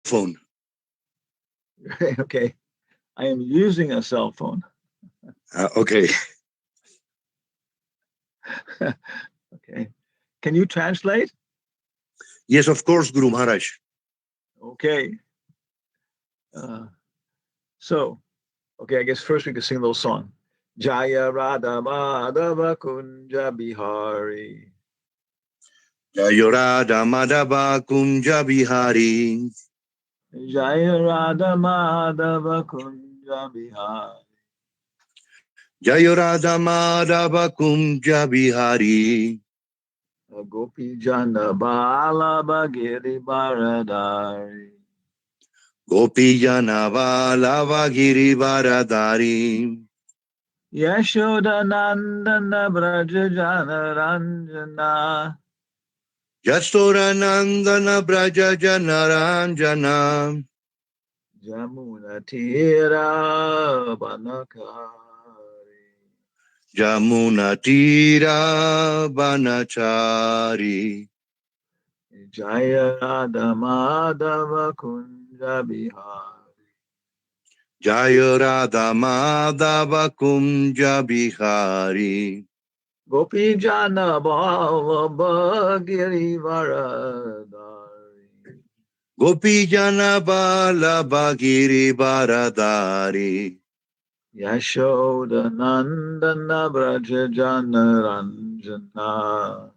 phone. Okay. I am using a cell phone. Okay. Okay. Can you translate? Yes, of course, Guru Maharaj. Okay. So, okay, I guess first we could sing a little song. Jaya Radha Madhava Kunja Bihari. Jaya Radha Madhava Kunja Bihari. Jaya Radha Madhava Kunja Bihari. Jaya Radha Madhava Kunja Bihari. Gopi Jana Bala Bhagiri Baradari. Gopi Janavala Vagiri Varadari. Yashoda Nandana Braja Jana Ranjana. Yastora Nandana Braja Janaranjana. Jamuna Tira Banakari. Jamuna Tira Banachari. Jaya Radha Madhava Kunja Bihari. Jaya Radha Madhava Kunja Bihari. Gopi Jana Bala Bhagiri Varadari. Gopi Janavala Bhagiri Varadari. Yashoda Nandana Braja Jana Ranjana.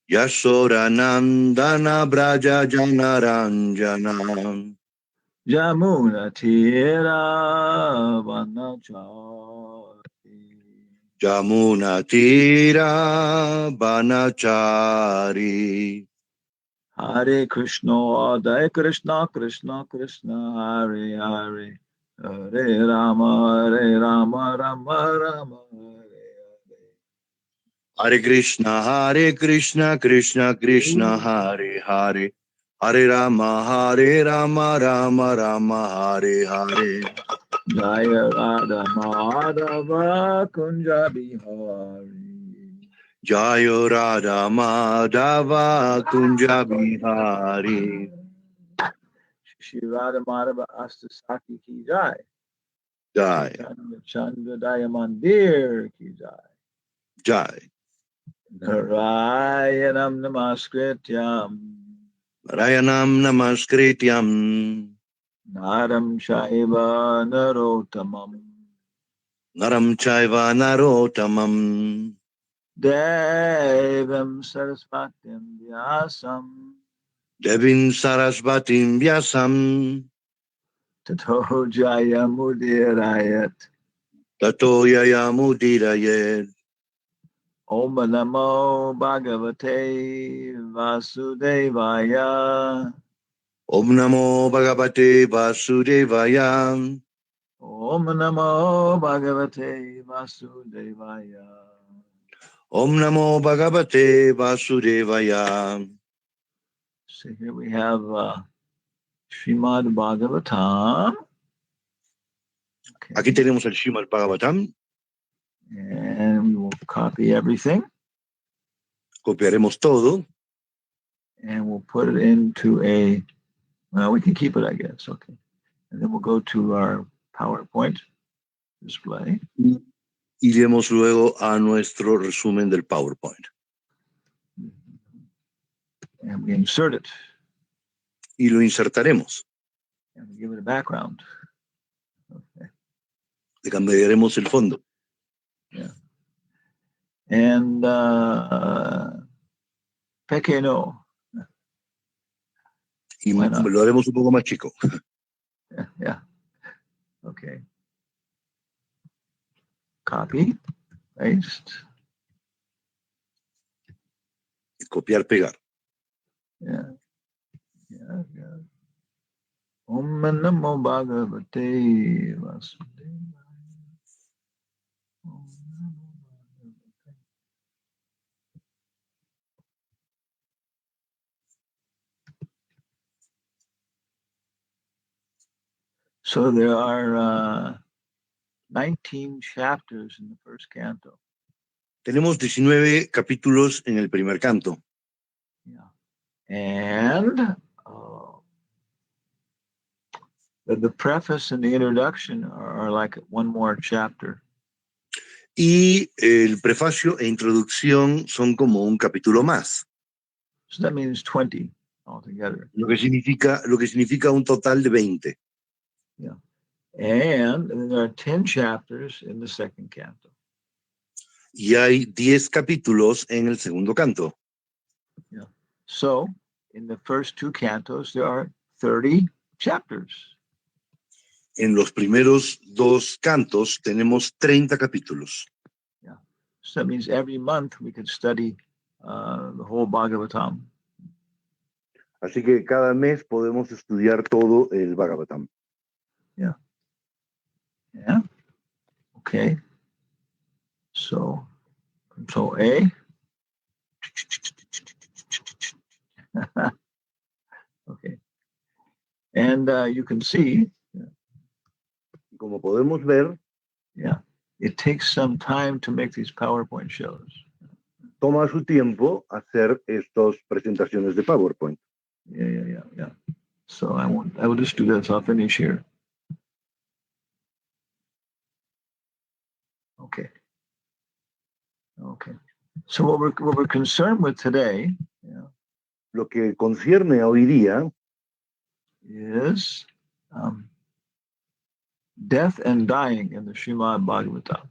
Yasora Nandana Braja Janaranjana. Jamuna Tira Vanachari. Jamuna Tira Banachari. Hare Krishna, Hare Krishna, Krishna Krishna, Hare Hare. Hare Rama, Rama Rama, Hare Hare Krishna, Krishna Krishna, Hare Hare. Hare Rama, Rama Rama, Hare Hare. Jaya Radha Madhava Kunja Bihari. Jaya Radha Madhava Kunja Bihari. Shri Radha Madhava Astasaki ki jai. Jai. Chandra Dayamandir ki jai. Jai. Narayanam Namaskrityam. Narayanam Namaskrityam. Naram Shaiva Narotamam. Naram Chaiva Narotamam. Devam Sarasvatim Vyasam. Devim Sarasvatim Vyasam. Tato Jaya Mudirayat. Tato Yayamudirayet. Om Namo Bhagavate Vasudevaya. Om Namo Bhagavate Vasudevaya. Om Namo Bhagavate Vasudevaya. Om Namo Bhagavate Vasudevaya. So here we have Srimad Bhagavatam. Okay. Aquí tenemos el Srimad Bhagavatam. And we will copy everything. Copiaremos todo. And we'll put it into a, well, we can keep it, I guess. Okay. And then we'll go to our PowerPoint display. Iremos luego a nuestro resumen del PowerPoint. And we insert it. Y lo insertaremos. And we give it a background. Okay. Le cambiaremos el fondo. Yeah. And pequeño. Y lo haremos un poco más chico. Yeah. Okay. Copy, paste. Copiar, pegar. Yeah. Om Namo Bhagavate Vasudevaya. So there are 19 chapters in the first canto. Tenemos 19 capítulos en el primer canto. Yeah. And the preface and the introduction are like one more chapter. Y el prefacio e introducción son como un capítulo más, So that means 20 altogether. lo que significa un total de 20. And then there are 10 chapters in the second canto. Y hay 10 capítulos en el segundo canto. So in the first two cantos, there are 30 chapters. En los primeros 2 cantos tenemos 30 capítulos. So that means every month we could study the whole Bhagavatam. Así que cada mes podemos estudiar todo el Bhagavatam. Yeah. Okay. So control A. Okay. And you can see. Como podemos ver, it takes some time to make these PowerPoint shows. Toma su tiempo hacer estas presentaciones de PowerPoint. Yeah. So I will just do this. I'll finish here. Okay. So what we're concerned with today, lo que concierne a hoy día, is death and dying in the Srimad Bhagavatam.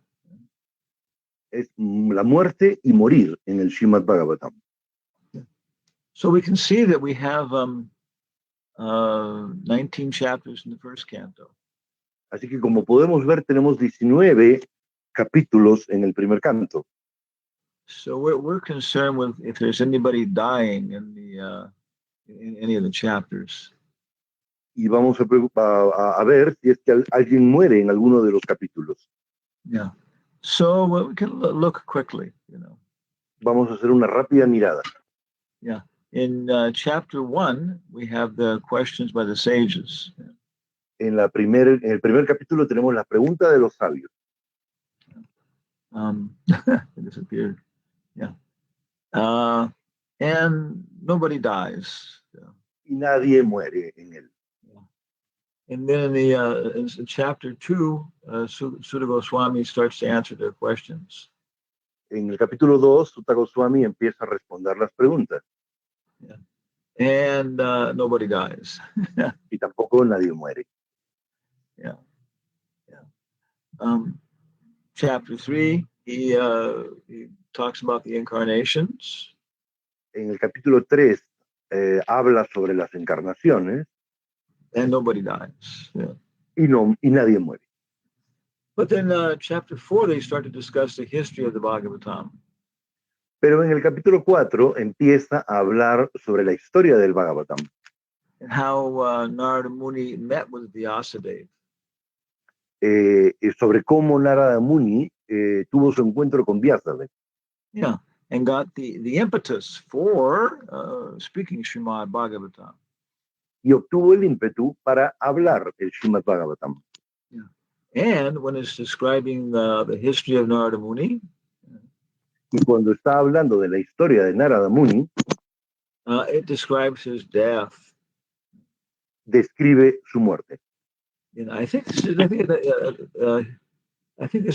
Es la muerte y morir en el Srimad Bhagavatam. So we can see that we have 19 chapters in the first canto. Así que como podemos ver, tenemos 19 capítulos en el primer canto. So we're concerned with if there's anybody dying in any of the chapters. Y vamos a ver si es que alguien muere en alguno de los capítulos. Yeah. So we can look quickly, Vamos a hacer una rápida mirada. Yeah. In chapter 1, we have the questions by the sages. En el primer capítulo tenemos la pregunta de los sabios. It disappeared. Yeah. And nobody dies. Y nadie muere en él. And then in chapter 2, Sutta Goswami starts to answer their questions. En el capítulo 2, Sutta Goswami empieza a responder las preguntas. Yeah. And nobody dies. Y tampoco nadie muere. Yeah. Chapter 3, he talks about the incarnations. En el capítulo 3 habla sobre las encarnaciones. And nobody dies. Yeah. Y nadie muere. But then chapter 4, they start to discuss the history of the Bhagavatam. Pero en el capítulo 4 empieza a hablar sobre la historia del Bhagavatam. And how Narada Muni met with Vyasadeva. Sobre cómo Narada Muni tuvo su encuentro con Vyasadeva. Yeah, and got the impetus for speaking Srimad Bhagavatam. Y obtuvo el ímpetu para hablar el Srimad Bhagavatam. Yeah. And when it's describing the history of Narada Muni, y cuando está hablando de la historia de Narada Muni, it describes his death. Describe su muerte. And I think this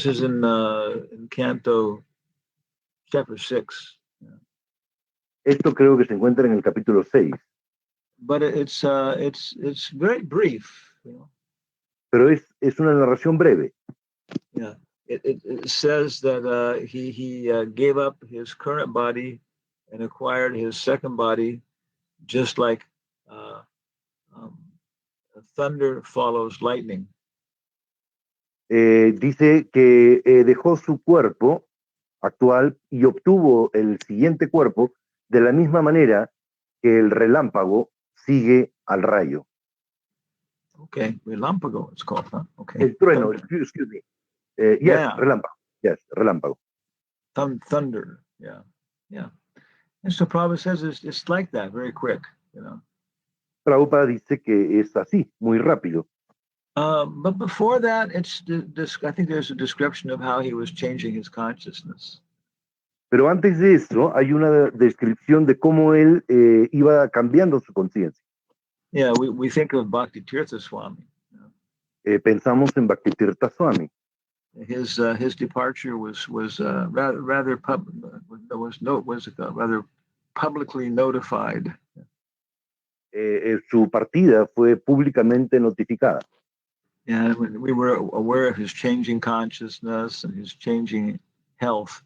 is in Canto chapter 6. Esto creo que se encuentra en el capítulo 6. But it's very brief. Pero es una narración breve. Yeah, it says that he gave up his current body and acquired his second body, just like thunder follows lightning. Dice que dejó su cuerpo actual y obtuvo el siguiente cuerpo de la misma manera que el relámpago sigue al rayo. Okay, relámpago it's called, huh? Okay. El trueno, excuse me. Yes, yeah. Relámpago. Yes, relámpago. Thunder, yeah. And so Prabhupada says it's like that, very quick, Prabhupada dice que es así, muy rápido. But before that, I think there's a description of how he was changing his consciousness. Pero antes de eso, hay una descripción de cómo él iba cambiando su conciencia. Yeah, we think of Bhakti Tirtha Swami. pensamos en Bhaktitirtha Swami. His departure was rather publicly notified. Su partida fue públicamente notificada. And we were aware of his changing consciousness and his changing health.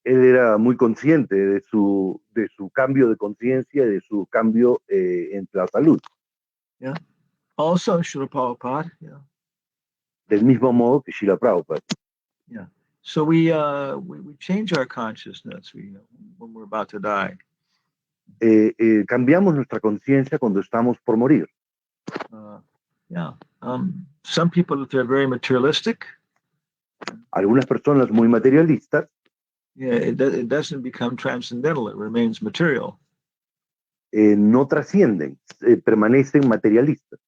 Él era muy consciente de su cambio de conciencia y de su cambio en la salud. Yeah. Also, Srila Prabhupada. Yeah. Del mismo modo que Srila Prabhupada. Yeah. So we change our consciousness when we're about to die. Cambiamos nuestra conciencia cuando estamos por morir. Yeah. Some people, if they're very materialistic. Algunas personas muy materialistas. Yeah, it doesn't become transcendental. It remains material. No trascienden, permanecen materialistas.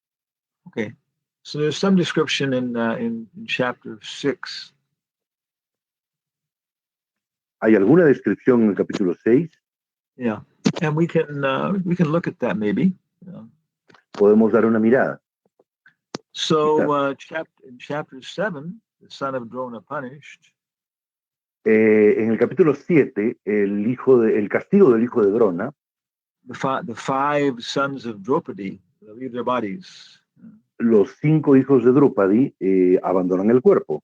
Okay. So there's some description in chapter 6. ¿Hay alguna descripción en el capítulo 6? Yeah. And we can look at that maybe. Yeah. Podemos dar una mirada. So in chapter 7, the son of Drona punished. En el capítulo 7, el castigo del hijo de Drona. The five sons of Draupadi leave their bodies. Los 5 hijos de Draupadi abandonan el cuerpo.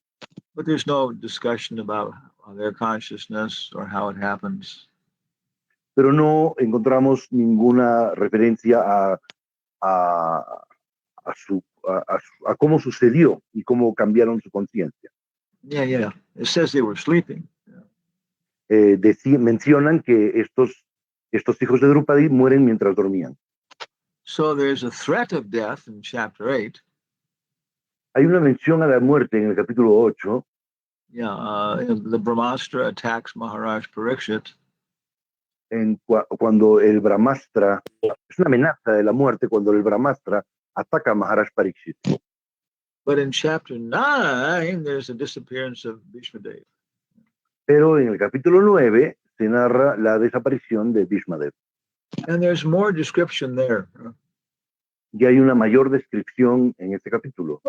But there's no discussion about their consciousness or how it happens. Pero no encontramos ninguna referencia a cómo sucedió y cómo cambiaron su conciencia. Yeah. It says they were sleeping. Mencionan que estos hijos de Draupadi mueren mientras dormían. So there's a threat of death in chapter 8. Hay una mención a la muerte en el capítulo 8. Yeah, the Brahmastra attacks Maharaj Parikshit. Cuando el Brahmastra, es una amenaza de la muerte cuando el Brahmastra ataca a Maharaj Parikshit. But in chapter 9, there's a disappearance of Bhishmadev. Pero en el capítulo 9 se narra la desaparición de Bhishmadev. And there's more description there. Y hay una mayor descripción en este capítulo.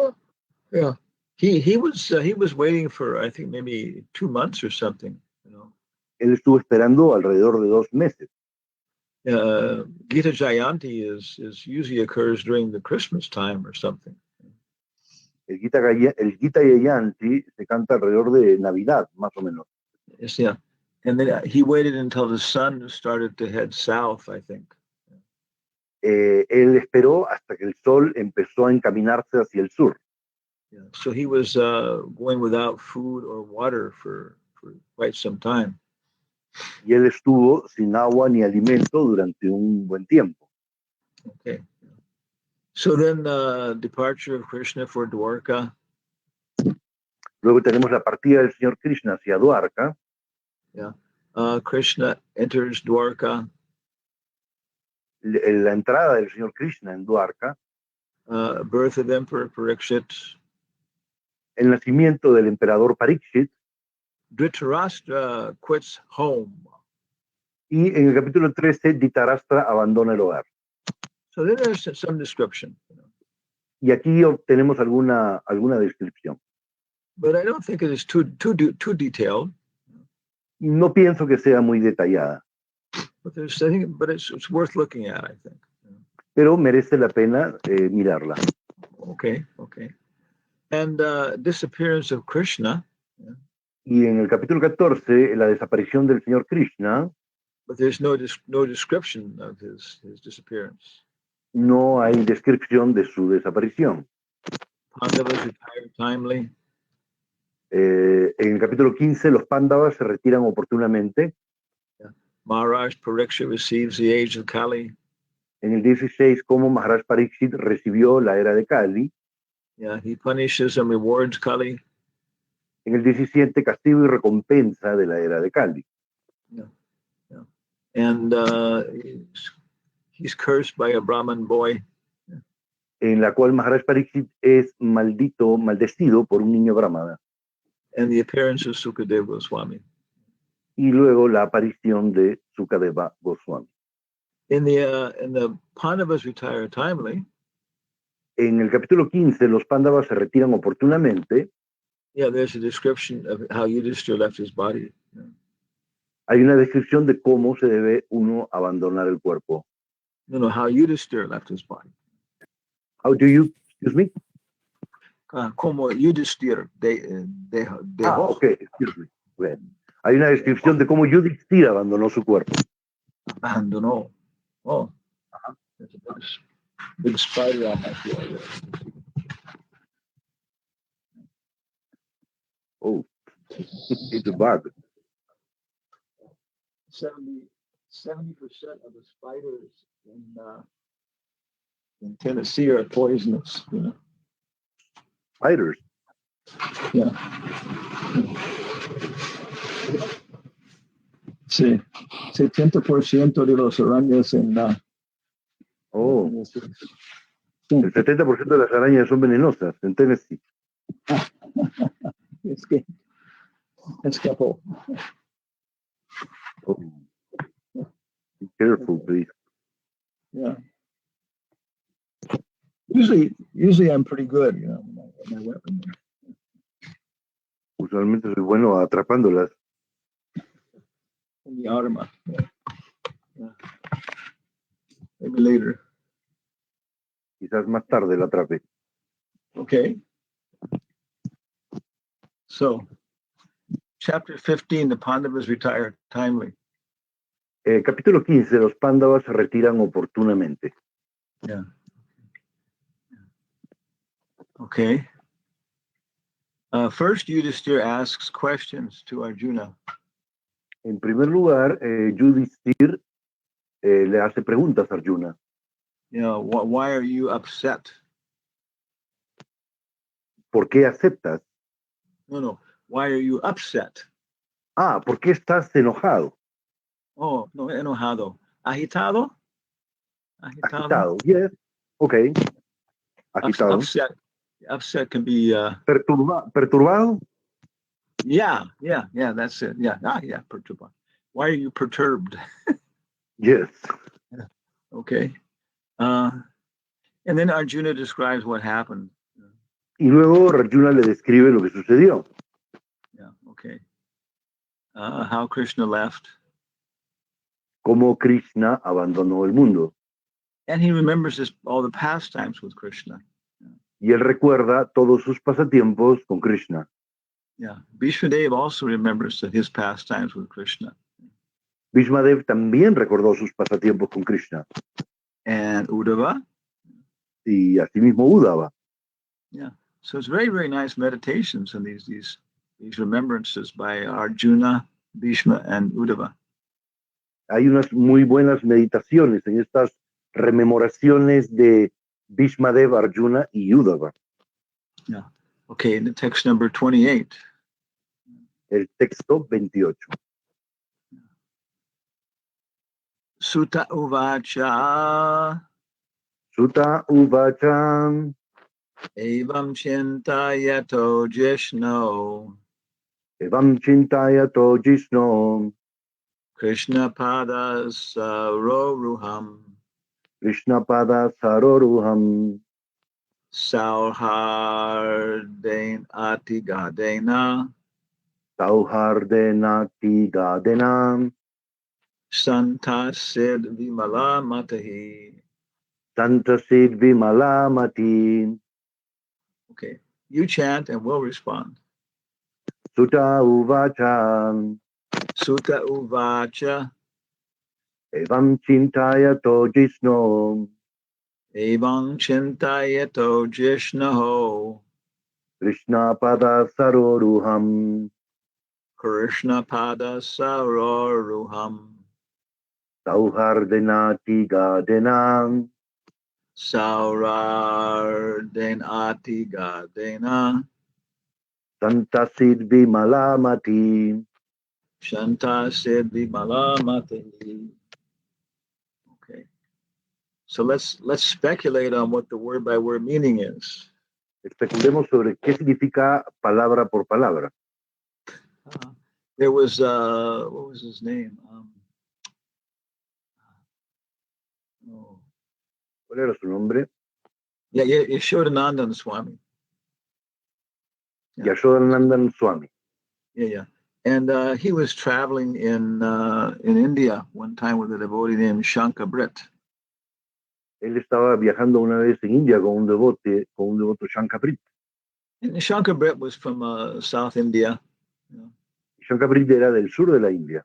Yeah. He was waiting for, I think, maybe 2 months or something. Él estuvo esperando alrededor de 2 meses. Gita Jayanti is usually occurs during the Christmas time or something. El Gita Jayanti se canta alrededor de Navidad, más o menos. Yes, yeah. And then he waited until the sun started to head south, I think. Él esperó hasta que el sol empezó a encaminarse hacia el sur. Yeah. So he was going without food or water for quite some time. Y él estuvo sin agua ni alimento durante un buen tiempo. Okay. So then departure of Krishna for Dwarka. Luego tenemos la partida del Señor Krishna hacia Dwarka. Yeah. Krishna enters Dwarka. La entrada del Señor Krishna en Dwarka. Birth of Emperor Parikshit. El nacimiento del emperador Parikshit. Dhritarashtra quits home. Y en el capítulo 13, Dhritarashtra abandona el hogar. So then there's some description. Y aquí obtenemos alguna descripción. But I don't think it is too detailed. No pienso que sea muy detallada. But it's worth looking at, I think. Pero merece la pena mirarla. Okay. And disappearance of Krishna. Y en el capítulo 14, la desaparición del Señor Krishna. But there's no description of his disappearance. No hay descripción de su desaparición. Pandavas retired timely. En el capítulo 15, los Pándavas se retiran oportunamente. Yeah. Maharaj Parikshit receives the age of Kali. En el 16, como Maharaj Parikshit recibió la era de Kali. Yeah, he punishes and rewards Kali. En el 17, castigo y recompensa de la era de Kali. Yeah. And he's cursed by a Brahmin boy. En la cual Maharaj Parikshit es maldecido por un niño brahmana. And the appearance of Sukadeva Goswami. Y luego la aparición de Sukadeva Goswami. In the Pandavas retire timely. En el capítulo 15, los Pándavas se retiran oportunamente. Yeah, there's a description of how Yudhishthira left his body. Hay una descripción de cómo se debe uno abandonar el cuerpo. No, how Yudhishthira left his body. How do you, excuse me? Como Yudhishthira dejó. Ok, excuse me. Bien. Hay una descripción de cómo Yudhishthira abandonó su cuerpo. Abandonó. Oh, there's a big spider on my floor. Oh, it's a bug. 70% of the spiders in Tennessee are poisonous. You know? Spiders. Yeah. Sí, 70% de los arañas en Oh, el 70% de las arañas son venenosas en Tennessee. Es que escapó. Oh. Be careful, please. Yeah. Usually I'm pretty good, you know, my weapon. Usualmente soy bueno atrapándolas. In the arma. Yeah. Maybe later. Quizás más tarde la atrape. Okay. So, chapter 15, the Pandavas retire timely. Capítulo 15, los Pándavas se retiran oportunamente. Yeah. Okay. First, Yudhishthira asks questions to Arjuna. En primer lugar, Yudhishthir le hace preguntas a Arjuna. You know, why are you upset? ¿Por qué aceptas? No. Why are you upset? Ah, ¿por qué estás enojado? Oh, no, enojado. Agitado? Agitado. Yes. Okay. Agitado. Upset can be Perturbado. Yeah, that's it. Yeah, perturbado. Why are you perturbed? Yes. Okay. And then Arjuna describes what happened. Y luego Arjuna le describe lo que sucedió. Yeah, okay. How Krishna left. Cómo Krishna abandonó el mundo. And he remembers all the pastimes with Krishna. Y él recuerda todos sus pasatiempos con Krishna. Yeah. Bhishmadev also remembers his pastimes with Krishna. Bhishmadev también recordó sus pasatiempos con Krishna. And Uddhava. Y asimismo Uddhava. Yeah. So it's very, very nice meditations and these remembrances by Arjuna, Bhishma, and Uddhava. Hay unas muy buenas meditaciones en estas rememoraciones de Bhishmadev, Arjuna y Uddhava. Yeah. Okay, in the text number 28. El texto 28. Sutta uvacha. Sutta uvacha. Evam chintayato jishno. Evam chintayato jishno. Krishna pada saroruham. Krishna pada saroruham. Sauharden atigadena. Sauhardenati gadena. Santa sid vimala matahi. Santa sid vimala mati. Okay, you chant and we'll respond. Sutta uvacha. Sutta uvacha. Evam chintayato jishno. Evam chintayato jishnaho. Krishna pada saroruham. Krishna pada saroruham. Sauhardenati gadena. Saurardenati gadena. Santa sid vimala mati. Shanta sid vimala mati. Okay. So let's speculate on what the word by word meaning is. Especulemos sobre qué significa palabra por palabra. There was what was his name? ¿Cuál era su nombre? Yeah, Yashodanandan Swami. Yeah. Yashodanandan Swami. Yeah. And he was traveling in India one time with a devotee named Shankabrit. Él estaba viajando una vez en India con un devoto Shankaprit. And Shankabrit was from South India. You know. Shankaprit era del sur de la India.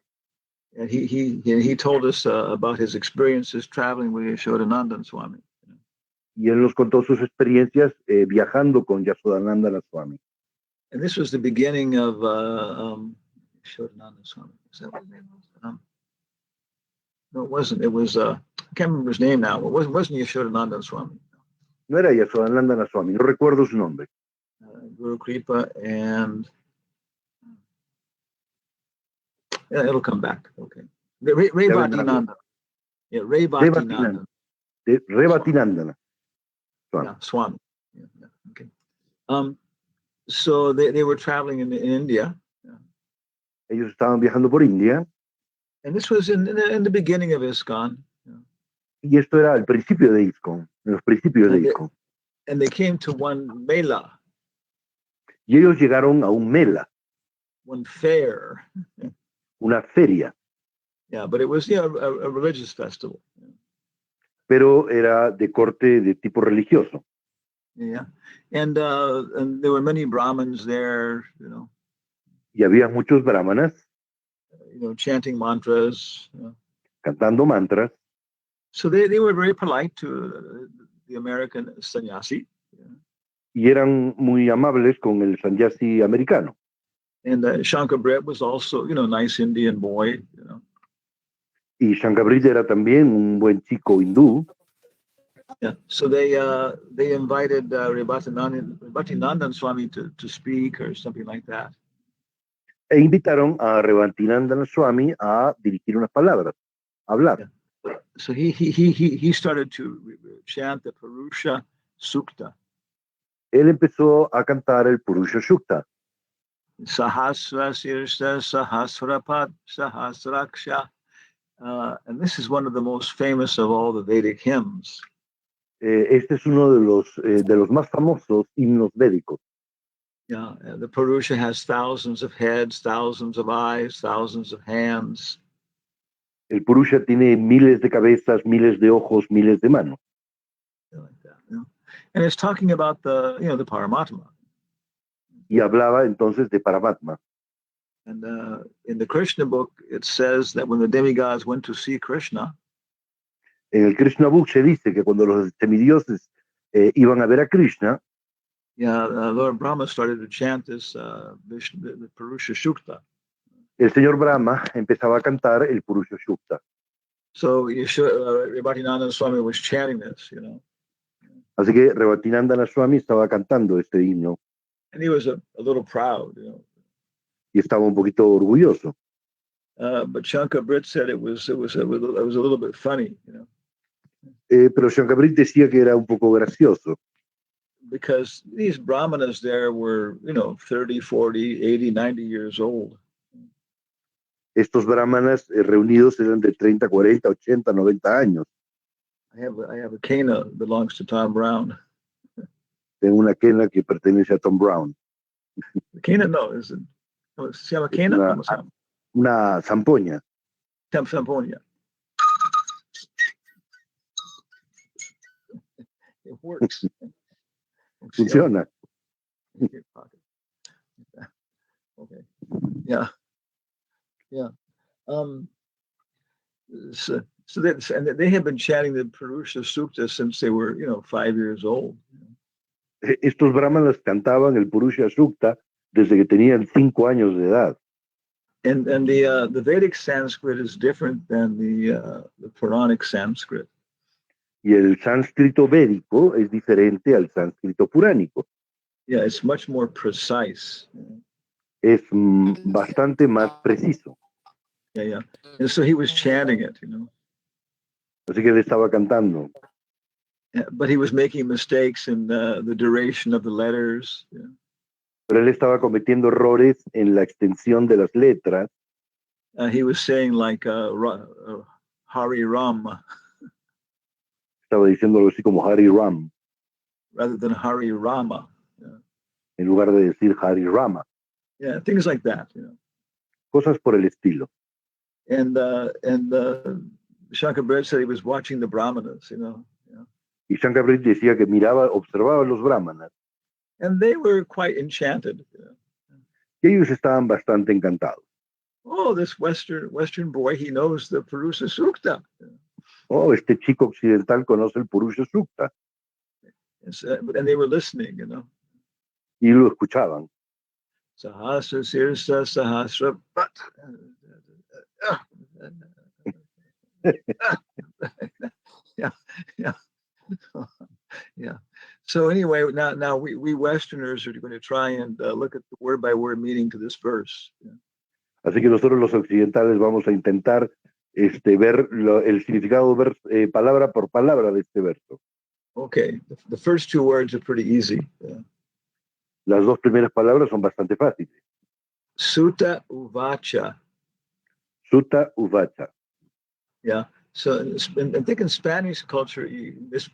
And he told us about his experiences traveling with Yashodanandan Swami. Y él nos contó sus experiencias viajando con Yashodanandana Swami. And this was the beginning of Yashodanandan Swami. Is that what his name was? No, it wasn't. It was, I can't remember his name now. It wasn't Yashodanandan Swami. No era Yashodanandana Swami, no recuerdo su nombre. Guru Kripa and yeah, it'll come back. Okay. Revatinanda. Yeah, Revatinanda. Revatinandana Swami. Yeah, Swami. Yeah, okay. So they were traveling in India. Ellos estaban viajando por India. And this was in the beginning of ISKCON. Y esto era al principio de ISKCON, en los principios de ISKCON. And they came to one mela. Y ellos llegaron a un mela. One fair. Una feria. Yeah, but it was a religious festival. Pero era de corte de tipo religioso. Yeah, and there were many Brahmins there, Y había muchos brahmanas. Chanting mantras. Cantando mantras. So they were very polite to the American sannyasi. Y eran muy amables con el sannyasi americano. And Shankabrit was also, nice Indian boy. Y Shankabrit era también un buen chico hindú. Yeah. So they invited Revatinandan Swami to speak or something like that. E invitaron a Revatinandana Swami a dirigir unas palabras, a hablar. Yeah. So he started to chant the Purusha Sukta. Él empezó a cantar el Purusha Sukta. Sahasra Sirsa Sahasrapad Sahasraksha. And this is one of the most famous of all the Vedic hymns. Este es uno de los más famosos himnos védicos. Yeah, the Purusha has thousands of heads, thousands of eyes, thousands of hands. El Purusha tiene miles de cabezas, miles de ojos, miles de manos. Like that, And it's talking about the Paramatma. Y hablaba entonces de Paramatma. And in the Krishna book, it says that when the demigods went to see Krishna, en el Krishna Book se dice que cuando los semidioses iban a ver a Krishna, Lord Brahma started to chant this the Purusha Sukta. El señor Brahma empezaba a cantar el Purusha Sukta. So Revatinandana Swami was chanting this, Así que Revatinandana Swami estaba cantando este himno. And he was a little proud, Y estaba un poquito orgulloso. But Shankabrit said it was a little bit funny, Pero Shankabrit decía que era un poco gracioso. Because these brahmanas there were, 30, 40, 80, 90 years old. Estos brahmanas reunidos eran de 30, 40, 80, 90 años. I have a kena that belongs to Tom Brown. Tengo una kena que pertenece a Tom Brown. Kena, no, ¿se llama kena? Una zampoña. Zampoña. It works. Funciona. Okay. Yeah. So they have been chanting the Purusha Sukta since they were, 5 years old. Estos brahmanas cantaban el Purusha Sukta desde que tenían 5 años de edad. And the Vedic Sanskrit is different than the Puranic Sanskrit. Y el sánscrito védico es diferente al sánscrito puránico. Yeah, it's much more precise. Es bastante más preciso. Yeah. And so he was chanting it, Así que él estaba cantando. Yeah, but he was making mistakes in the duration of the letters. Yeah. Pero él estaba cometiendo errores en la extensión de las letras. He was saying like Hari Ram. Estaba diciéndolo así como Hari Ram. rather than Hari Rama. en lugar de decir Hari Rama. Yeah, things like that. Cosas por el estilo. And Shankar said he was watching the Brahmanas, Y Shankaraj decía que observaba a los brahmanas. And they were quite enchanted. Y ellos estaban bastante encantados. Oh, this Western boy, he knows the Purusha Sukta. Oh, este chico occidental conoce el Purusha Sukta. And they were listening, Y lo escuchaban. Sahasra Sirsa Sahasra Pat. Yeah. So anyway, now we Westerners are going to try and look at the word by word meaning to this verse. Así que nosotros los occidentales vamos a intentar ver el significado palabra por palabra de este verso. Okay, the first two words are pretty easy. Las dos primeras palabras son bastante fáciles. Sutta uvacha. Sutta uvacha. Yeah. So I think in Spanish culture,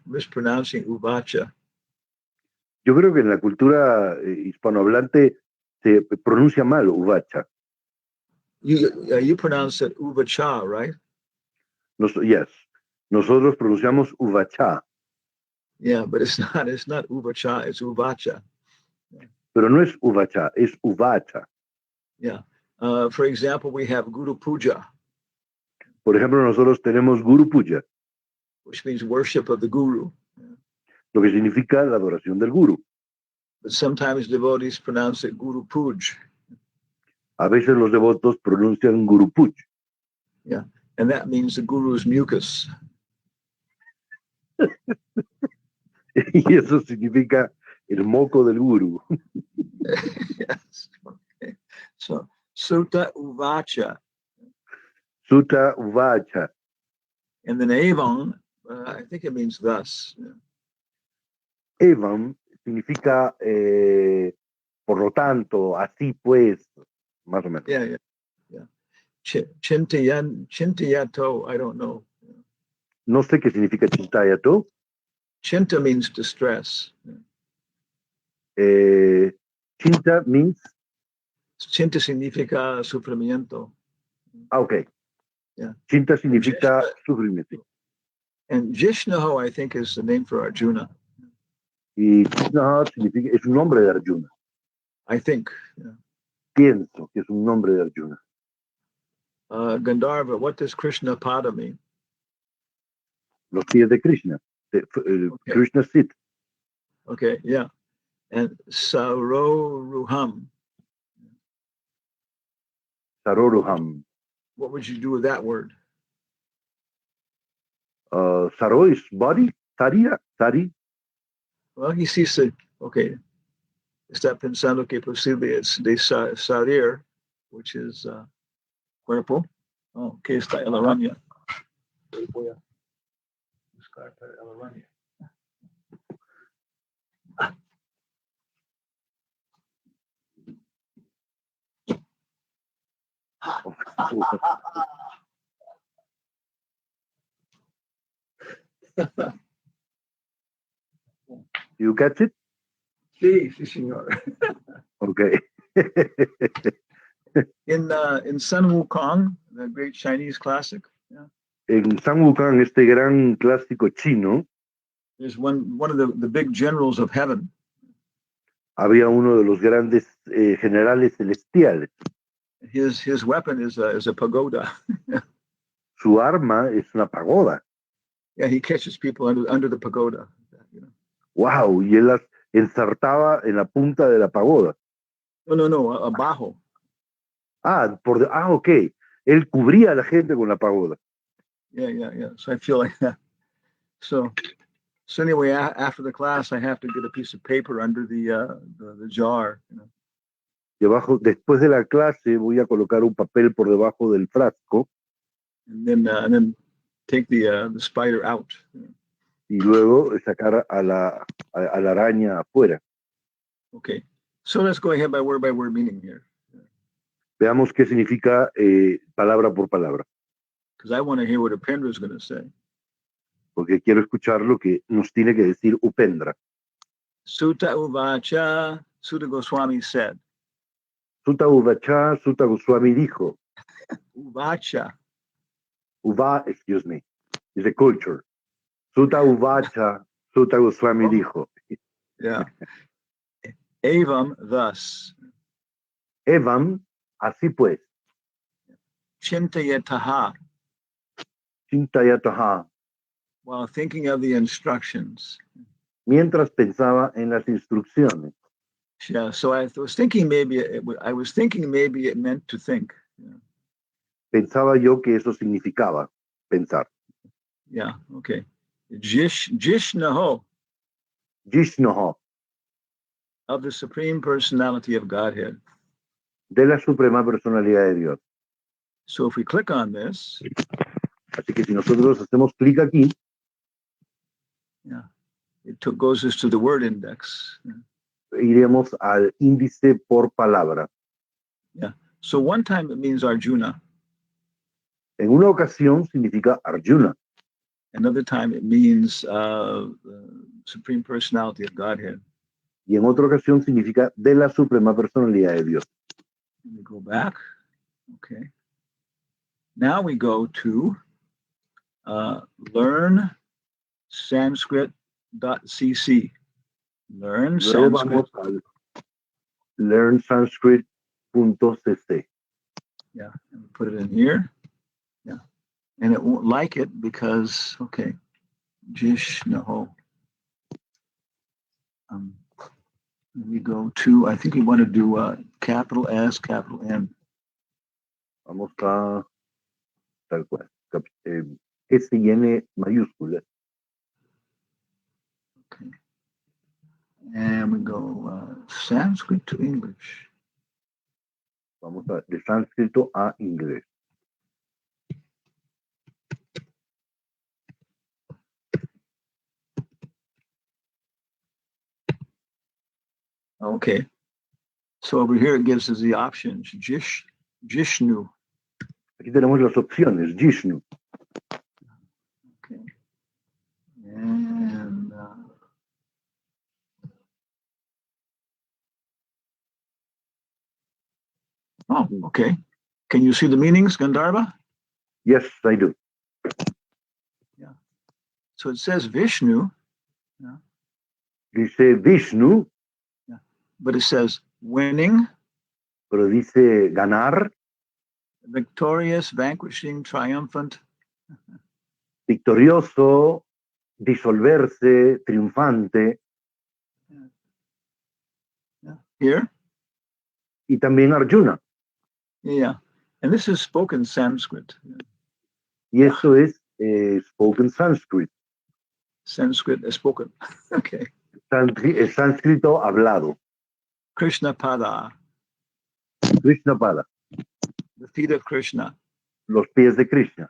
mispronouncing uvacha. Yo creo que en la cultura hispanohablante se pronuncia mal uvacha. You pronounce it uvacha, right? Yes. Nosotros pronunciamos uvacha. Yeah, but it's not uvacha, it's uvacha. Pero no es uvacha, es uvacha. Yeah. For example, we have Guru Puja. Por ejemplo, nosotros tenemos Guru Puja, which means worship of the Guru. Lo que significa la adoración del Guru. But sometimes devotees pronounce it Guru Puj. A veces los devotos pronuncian Guru Puj. Yeah, and that means the Guru's mucus. Y eso significa el moco del Guru. Yes. Okay. So, Sutta Uvacha. Sutta Uvacha. And then Evam, I think it means thus. Evam significa por lo tanto, así pues, más o menos. Yeah. Chintayato, I don't know. No sé qué significa Chintayato. Chinta means distress. Chinta means? Chinta significa sufrimiento. Okay. Yeah. Chinta significa sufrimiento. And Jishnaho, I think, is the name for Arjuna. Y Krishna significa, es un nombre de Arjuna. I think. Yeah. Pienso que es un nombre de Arjuna. Gandharva, what does Krishna Pada mean? Los pies de Krishna. Okay. Krishna sit. Okay, yeah. And Saroruham. Saroruham. What would you do with that word? Saro is body. Saria. Sari. Well, he sees it. Okay. Está pensando que posible es de sarir, which is cuerpo. Oh, que está el araña. Voy a buscar para el araña. You catch it? Sí, señor. Okay. In Sun Wukong, the great Chinese classic. Yeah. En Sun Wukong, este gran clásico chino, there's one of the big generals of heaven. Había uno de los grandes generales celestiales. His weapon is a pagoda. Su arma es una pagoda. Yeah, he catches people under the pagoda. Wow, y él las ensartaba en la punta de la pagoda. No, abajo. Ok. Él cubría a la gente con la pagoda. Yeah. So I feel like that. So anyway, after the class, I have to get a piece of paper under the jar. Después de la clase, voy a colocar un papel por debajo del frasco. And then take the spider out. Y luego sacar a la araña afuera. Okay. So let's go ahead by word meaning here. Veamos qué significa palabra por palabra. Because I want to hear what Upendra is going to say. Porque quiero escuchar lo que nos tiene que decir Upendra. Sutta Uvacha, Sutta Goswami said. Sutta Uvacha, Sutta Goswami dijo. Uvacha. Excuse me, is a culture. Sutta Uvacha, Sutta Goswami dijo. Yeah. Evam, thus. Evam, así pues. Chintayataha. Chintayataha. While thinking of the instructions. Mientras pensaba en las instrucciones. Yeah, so I was thinking maybe it meant to think. Yeah. Pensaba yo que eso significaba pensar. Yeah, okay. Jishnaho. Jishnoho. Of the Supreme Personality of Godhead. De la Suprema Personalidad de Dios. So if we click on this. Así que si nosotros hacemos clic aquí. Yeah, it goes us to the word index. Yeah. Iremos al índice por palabra. Yeah. So one time it means Arjuna. En una ocasión significa Arjuna. Another time it means Supreme Personality of Godhead. Y en otra ocasión significa de la Suprema Personalidad de Dios. Let me go back. Okay. Now we go to learn Sanskrit.cc. Learn Sanskrit. Learn Sanskrit.cc. Yeah, and put it in here. Yeah. And it won't like it because, okay, Jishnaho. We go to, I think we want to do capital S, capital N. Vamos a tal cual. S y N mayúscula. Okay. And we go Sanskrit to English. Vamos de sánscrito a inglés. Okay. So over here it gives us the options. Jishnu. Aquí tenemos las opciones. Jishnu. Okay. And oh, okay. Can you see the meanings, Gandharva? Yes, I do. Yeah. So it says Vishnu. Yeah. Dice Vishnu. Yeah. But it says winning. Pero dice ganar. Victorious, vanquishing, triumphant. Victorioso, disolverse, triunfante. Yeah. Here. Y también Arjuna. Yeah. And this is spoken Sanskrit. Y eso es spoken Sanskrit. Sanskrit is spoken. Okay. Sánscrito hablado. Krishna Pada. Krishna Pada. The feet of Krishna. Los pies de Krishna.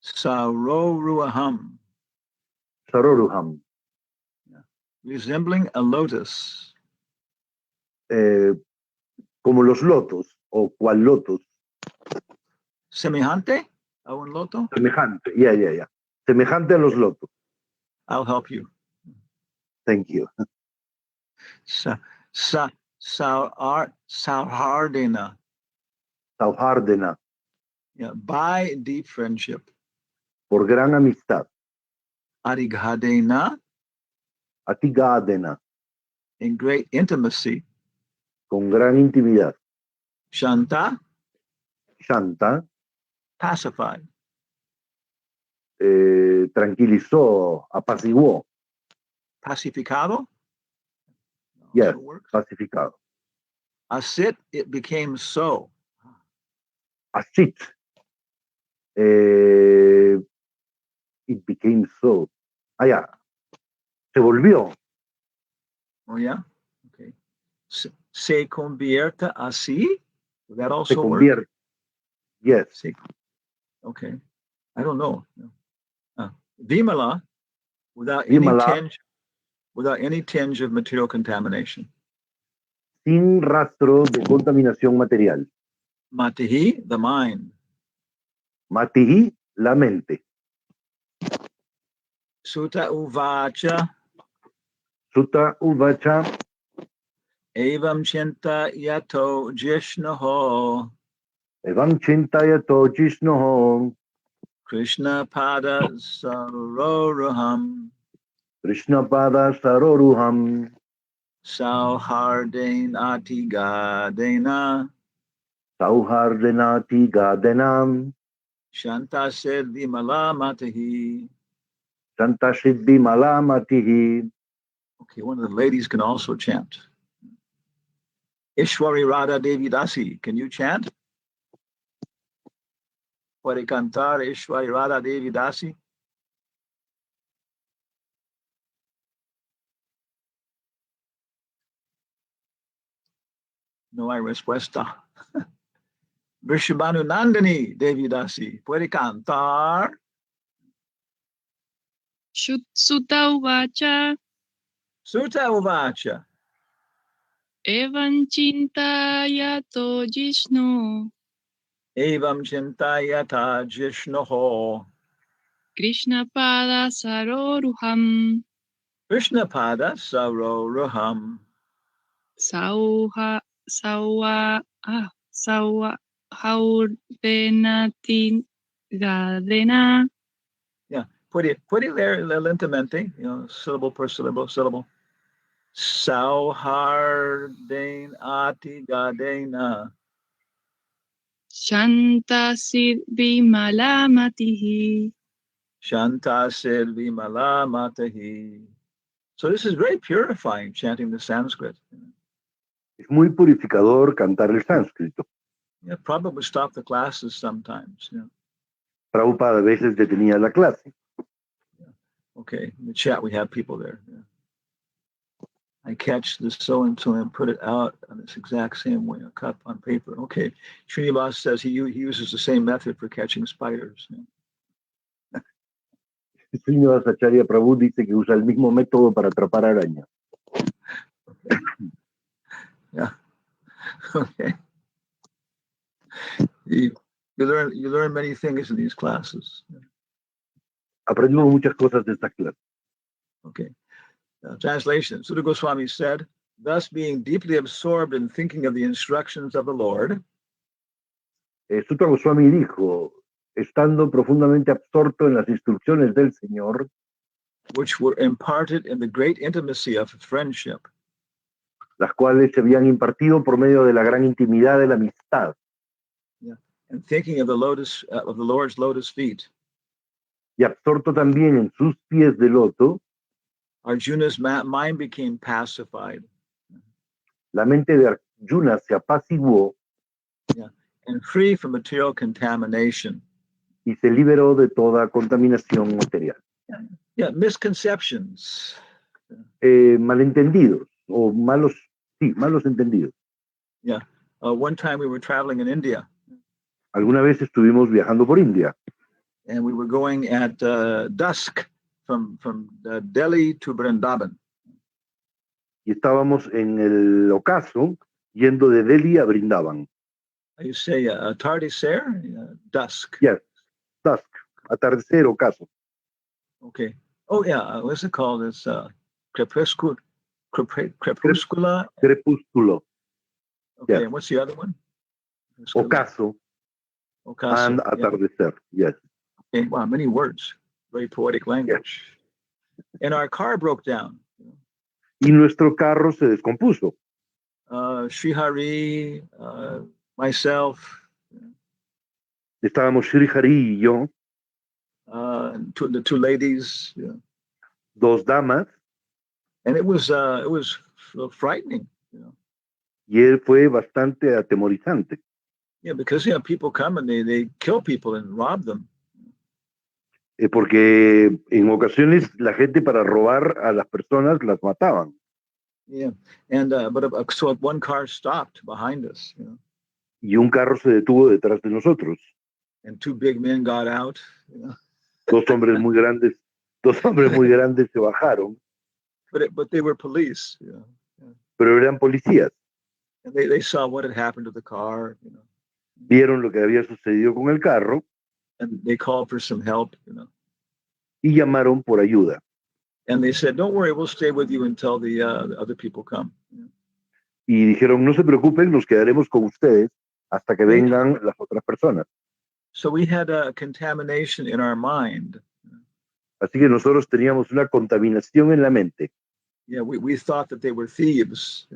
Saroruaham. Saroruham. Yeah. Resembling a lotus. Como los lotos, o cual lotos. Semejante a un loto? Semejante, yeah. Semejante a los lotos. I'll help you. Thank you. Sauhardena. Sauhardena. Yeah, by deep friendship. Por gran amistad. Arighadena. Atigadena. In great intimacy. Con gran intimidad. Shanta. Shanta. Pacified. Tranquilizó, apaciguó. Pacificado. Yes, pacificado. Asit, it became so. Asit. It became so. Ya. Se volvió. Oh, yeah? Okay. Se convierte así? Will that also Se convierte. work? Yes. Okay. I don't know. Vimala, without any tinge of material contamination. Sin rastro de contaminación material. Matihi, the mind. Matihi, la mente. Sutta Uvacha. Sutta Uvacha. Evam Chinta Yato Jishnoho Evam Chintayato Jishnoho. Krishna Pada Saroruham Krishna Pada Saroruham. Sauhardain Atigadena Sauhardenati Gadenam. Shanta Sid Vimala Matahi. Santa Siddhi Malamatihi. Okay, one of the ladies can also chant. Ishwari Radha Devi Dasi, can you chant? Puede cantar Ishwari Radha Devi Dasi? No hay respuesta. Vrishabhanu Nandini Devi Dasi, puede cantar? Sutta Uvacha Sutta Uvacha. Evam Chintayato Jishnu Evam Chintayata Jishnoho. Krishna Pada Saroruham Krishna Pada Saroruham. Sauhardenati Gadena. Yeah, puede leer lentamente, syllable per syllable, syllable. Sauhardain Ati Gadena. Shanta Siddhi Malamatihi. Shanta Silvi Mala Matahi. So this is very purifying, chanting the Sanskrit. Es muy purificador cantar el sánscrito. Yeah, probably stop the classes sometimes. Prabhupada a veces detenía la clase. Okay, in the chat we have people there. Yeah. I catch this so-and-so and put it out on this exact same way, a cup on paper. Okay, Srinivas says he uses the same method for catching spiders. Srinivasacharya Prabhu dice que usa el mismo método para atrapar arañas. Okay. Yeah. Okay. You learn many things in these classes. Aprendimos muchas cosas de esta clase. Okay. Translation. Sutta Goswami said, thus being deeply absorbed in thinking of the instructions of the Lord. Sutta Goswami dijo, estando profundamente absorto en las instrucciones del Señor, which were imparted in the great intimacy of friendship. Las cuales se habían impartido por medio de la gran intimidad de la amistad. Yeah. And thinking of the Lord's lotus feet. Y absorto también en sus pies de loto, Arjuna's mind became pacified. La mente de Arjuna se apaciguó. Yeah. And free from material contamination. Y se liberó de toda contaminación material. Yeah, misconceptions. Malentendidos o malos entendidos. Yeah. One time we were traveling in India. Alguna vez estuvimos viajando por India. And we were going at dusk from Delhi to Vrindavan. Y estábamos en el ocaso yendo de Delhi a Vrindavan. You say atardecer, dusk. Yes, dusk, atardecer, ocaso. Okay. Oh yeah, what's it called? It's crepuscular. Crepúsculo. Okay, Yes. and what's the other one? Ocaso. And atardecer. Yeah. Yes. Okay. Wow, many words. Very poetic language. Yes. And our car broke down. Y nuestro carro se descompuso. Srihari, myself. Estábamos Srihari y yo. The two ladies. Yeah. Dos damas. And it was frightening. Y fue bastante atemorizante. Yeah, because people come and they kill people and rob them. Porque en ocasiones la gente para robar a las personas las mataban. Yeah, and so one car stopped behind us. Y un carro se detuvo detrás de nosotros. And two big men got out. Dos hombres muy grandes se bajaron. But they were police. Yeah. Pero eran policías. And they saw what had happened to the car. Vieron lo que había sucedido con el carro. And they called for some help. Y llamaron por ayuda. And they said, "Don't worry, we'll stay with you until the other people come." Y dijeron, no se preocupen, nos quedaremos con ustedes hasta que Sí. vengan las otras personas. So we had a contamination in our mind. Así que nosotros teníamos una contaminación en la mente. Yeah, we thought that they were thieves.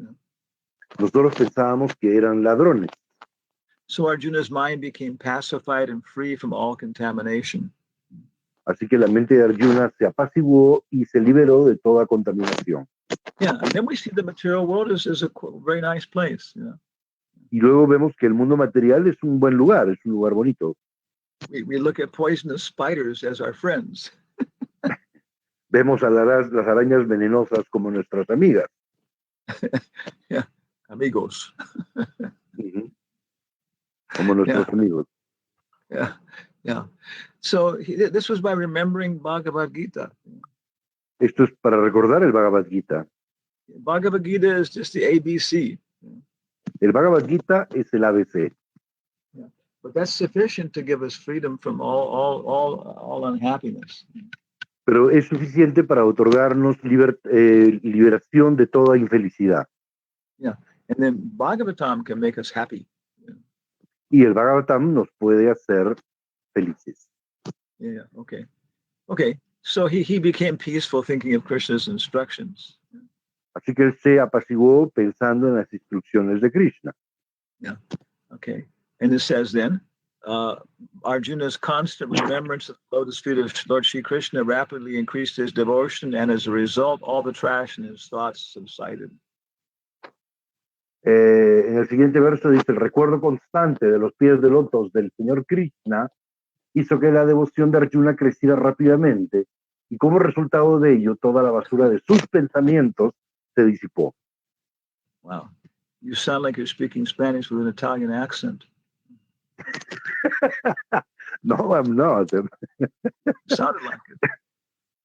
Nosotros pensábamos que eran ladrones. So Arjuna's mind became pacified and free from all contamination. Así que la mente de Arjuna se apaciguó y se liberó de toda contaminación. Yeah, and then we see the material world is a very nice place. Y luego vemos que el mundo material es un buen lugar, es un lugar bonito. We look at poisonous spiders as our friends. Vemos a las arañas venenosas como nuestras amigas. Yeah, amigos. Ujú. Como nuestros amigos. Yeah, yeah. So this was by remembering Bhagavad Gita. Esto es para recordar el Bhagavad Gita. Bhagavad Gita is just the ABC. El Bhagavad Gita es el ABC. But that's sufficient to give us freedom from all unhappiness. Pero es suficiente para otorgarnos liberación de toda infelicidad. Yeah, and then Bhagavatam can make us happy. Y el Bhagavatam nos puede hacer felices. Yeah, okay. So he became peaceful thinking of Krishna's instructions. Así que él se apaciguó pensando en las instrucciones de Krishna. Yeah, okay. And it says then, Arjuna's constant remembrance of the lotus feet of Lord Shri Krishna rapidly increased his devotion, and as a result, all the trash in his thoughts subsided. En el siguiente verso dice, el recuerdo constante de los pies de lotos del Señor Krishna hizo que la devoción de Arjuna creciera rápidamente, y como resultado de ello, toda la basura de sus pensamientos se disipó. Wow. You sound like you're speaking Spanish with an Italian accent. No, I'm not. Sounded like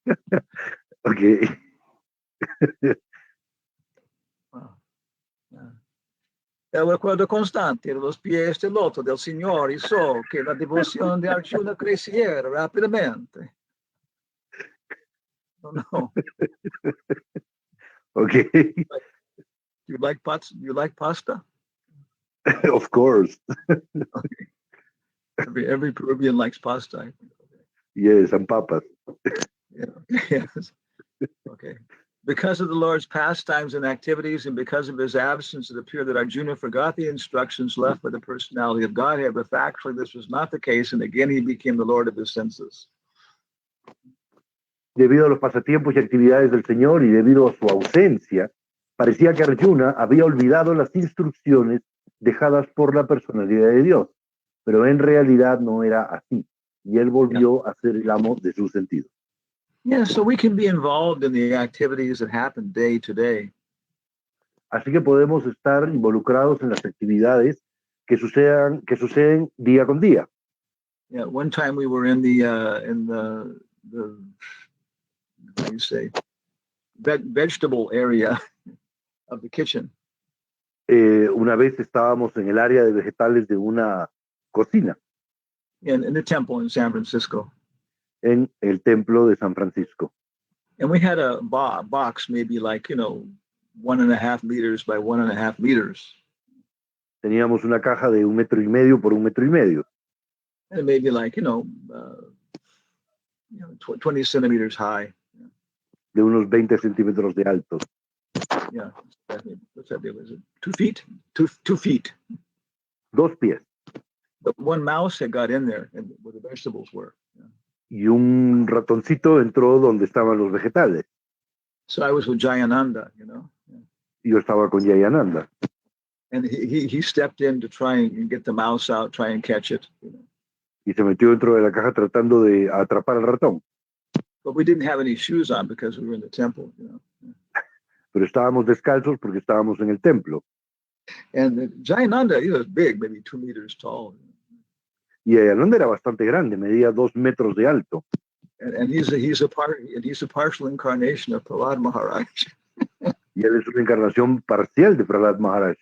it. Okay. Wow. El recuerdo constante de los pies del loto del Señor hizo que la devoción de Arjuna creciera rápidamente. Oh, no. Okay. You like pasta? Of course. Every Peruvian likes pasta. I think. Yes, and papas. Yeah. Yes. Okay. Because of the Lord's pastimes and activities, and because of his absence, it appeared that Arjuna forgot the instructions left by the personality of Godhead, but factually this was not the case, and again he became the Lord of his senses. Debido a los pasatiempos y actividades del Señor y debido a su ausencia, parecía que Arjuna había olvidado las instrucciones dejadas por la personalidad de Dios, pero en realidad no era así, y él volvió a ser el amo de sus sentidos. Yeah, so we can be involved in the activities that happen day to day. Así que podemos estar involucrados en las actividades que suceden día con día. Yeah, one time we were in the how do you say, vegetable area of the kitchen. Una vez estábamos en el área de vegetales de una cocina. In the temple in San Francisco. En el templo de San Francisco. And we had a box, maybe like, 1.5 liters by 1.5 meters. Teníamos una caja de 1,5 metros por 1,5 metros. And maybe like, 20 centimeters high. De unos 20 centímetros de alto. Yeah. What's that? Was it 2 feet? 2 feet. 2 pies. But one mouse had got in there and where the vegetables were. Yeah. Y un ratoncito entró donde estaban los vegetales. So I was with Jayananda, Yeah. Y yo estaba con Jayananda. And he stepped in to try and get the mouse out, try and catch it. Y se metió dentro de la caja tratando de atrapar al ratón. But we didn't have any shoes on because we were in the temple, Pero estábamos descalzos porque estábamos en el templo. And Jayananda, he was big, maybe 2 meters tall. Y Jayananda era bastante grande, medía 2 metros de alto. And he's a partial incarnation of Prahlad Maharaj. Y él es una encarnación parcial de Prahlad Maharaj.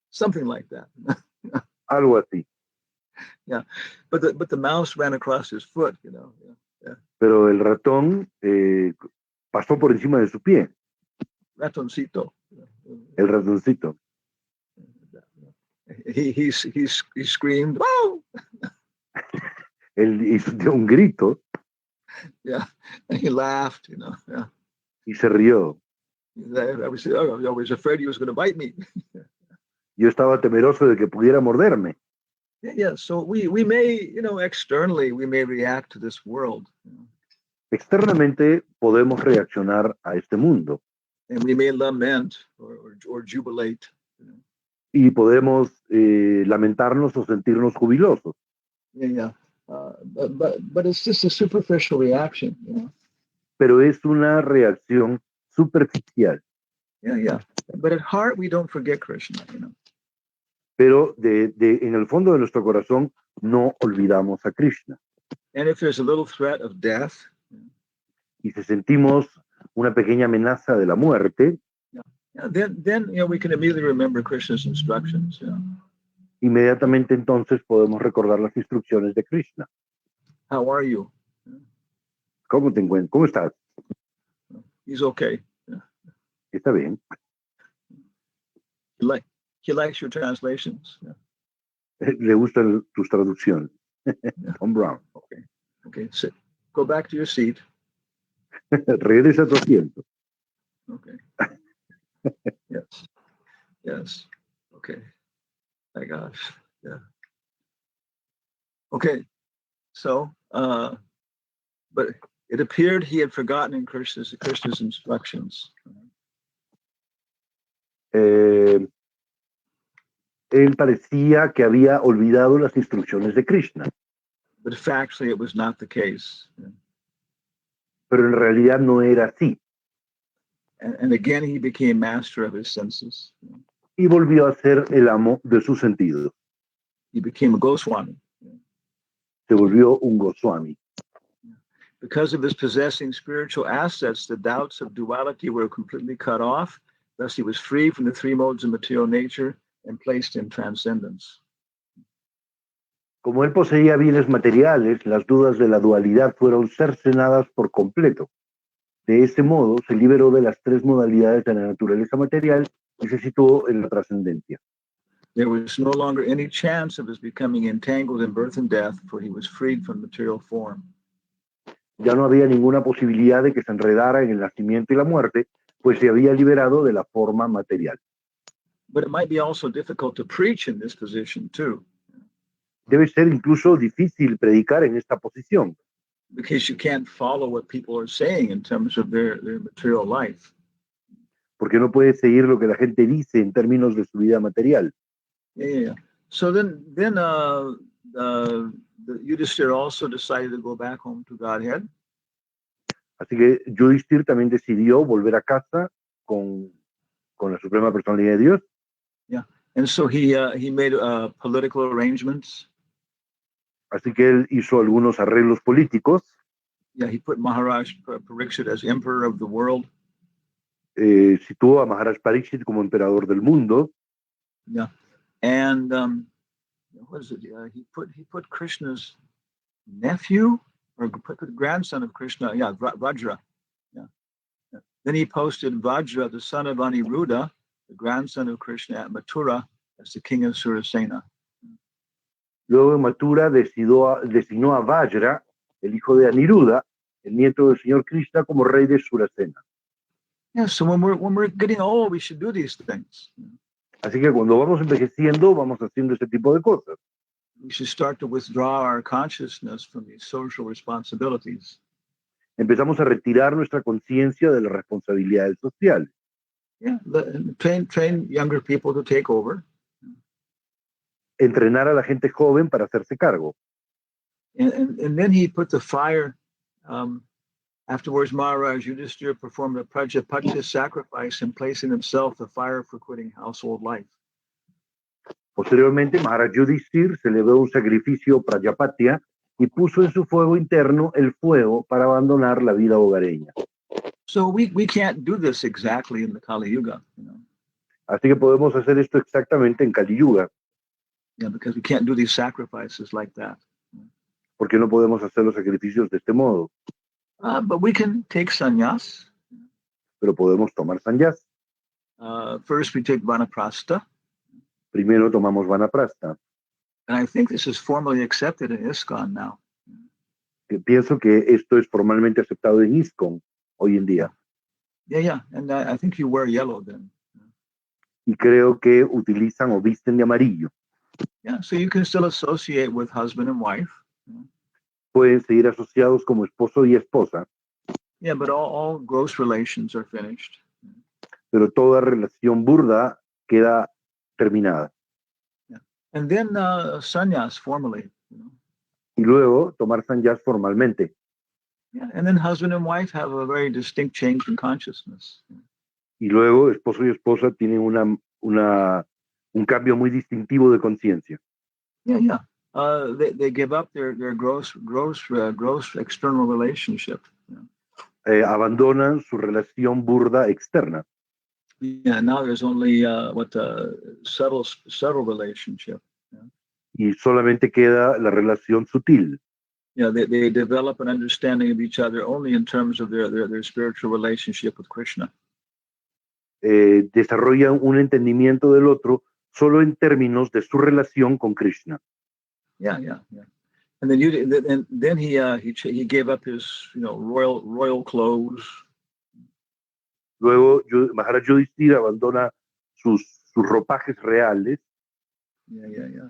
Something like that. Algo así. Yeah, but the mouse ran across his foot, Yeah. Pero el ratón pasó por encima de su pie, Ratoncito. el ratoncito. He screamed, "Whoa!" Él dio un grito Yeah, and he laughed. Yeah. y se rió. I was afraid he was going to bite me. Yo estaba temeroso de que pudiera morderme. Yeah. So we may, externally we may react to this world, Externamente podemos reaccionar a este mundo and we may lament or jubilate. y podemos lamentarnos o sentirnos jubilosos, Yeah. But it's just a superficial reaction. pero es una reacción superficial. Yeah. But at heart, we don't forget Krishna. Pero en el fondo de nuestro corazón no olvidamos a Krishna. And if there's a little threat of death, Y si sentimos una pequeña amenaza de la muerte, then we can immediately remember Krishna's instructions. inmediatamente entonces podemos recordar las instrucciones de Krishna. How are you? ¿Cómo te encuentras? ¿Cómo estás? He's okay. Está bien. He likes your translations. Le gustan tus traducciones. Tom Brown. Okay. Sit. Go back to your seat. Regresa a tu asiento. Okay. Yes. Okay. My gosh. Yeah. Okay. So, but it appeared he had forgotten Krishna's instructions. Él parecía que había olvidado las instrucciones de Krishna. But factually, it was not the case. Pero en realidad no era así. And again, he became master of his senses. Y volvió a ser el amo de sus sentidos. He became a Goswami. Se volvió un Goswami. Because of his possessing spiritual assets, the doubts of duality were completely cut off. Thus, he was free from the three modes of material nature and placed in transcendence. Como él poseía bienes materiales, las dudas de la dualidad fueron cercenadas por completo. De ese modo, se liberó de las tres modalidades de la naturaleza material y se situó en la trascendencia. There was no longer any chance of his becoming entangled in birth and death, for he was freed from material form. Ya no había ninguna posibilidad de que se enredara en el nacimiento y la muerte, pues se había liberado de la forma material. But it might be also difficult to preach in this position too. Debe ser incluso difícil predicar en esta posición, Because you can't follow what people are saying in terms of their material life. porque no puede seguir lo que la gente dice en términos de su vida material. Yeah. So then the Yudhishthira also decided to go back home to Godhead. Así que Yudhishthira también decidió volver a casa con la Suprema Personalidad de Dios. Yeah. And so he made political arrangements. Así que él hizo algunos arreglos políticos. Yeah, he put Maharaj Parikshit as emperor of the world. Situó a Maharaj Parikshit como emperador del mundo. Yeah, and what is it? He put Krishna's nephew or put grandson of Krishna. Yeah, Vajra. Yeah. Then he posted Vajra, the son of Aniruddha, the grandson of Krishna, at Mathura as the king of Surasena. Luego en Mathura designó a Vajra, el hijo de Aniruddha, el nieto del señor Krishna, como rey de Surasena. Yeah, so when we're getting old, we should do these things. Así que cuando vamos envejeciendo, vamos haciendo ese tipo de cosas. We should start to withdraw our consciousness from these social responsibilities. Empezamos a retirar nuestra conciencia de las responsabilidades sociales. Yeah, train younger people to take over. Entrenar a la gente joven para hacerse cargo. And then he put the fire. Afterwards, Maharaj Yudhishthira performed a Prajapati sacrifice in placing himself the fire for quitting household life. Posteriormente, Maharaj Yudhishthira celebró un sacrificio Prajapatya y puso en su fuego interno el fuego para abandonar la vida hogareña. So we can't do this exactly in the Kali Yuga, Así que podemos hacer esto exactamente en Kali Yuga. Yeah, because we can't do these sacrifices like that. Porque no podemos hacer los sacrificios de este modo. But we can take sannyas. pero podemos tomar sannyas. First, we take vanaprastha, Primero tomamos vanaprastha. and I think this is formally accepted in ISKCON now. Pienso que esto es formalmente aceptado en ISKCON hoy en día. Yeah, and I think you wear yellow then. Y creo que utilizan o visten de amarillo. Yeah, so you can still associate with husband and wife. Pueden seguir asociados como esposo y esposa, Yeah, but all gross relations are finished. pero toda relación burda queda terminada. And then sannyas formally. Y luego tomar sannyas formalmente. Yeah, and then husband and wife have a very distinct change in consciousness. Y luego esposo y esposa tienen un cambio muy distintivo de conciencia. Yeah. They give up their gross external relationship. Abandonan su relación burda externa. Yeah, now there's only subtle relationship. Y solamente queda la relación sutil. Yeah, they develop an understanding of each other only in terms of their spiritual relationship with Krishna. Desarrollan un entendimiento del otro solo en términos de su relación con Krishna. Yeah. And then he gave up his royal clothes. Luego Maharaj Yudhishthira abandona sus ropajes reales. Yeah.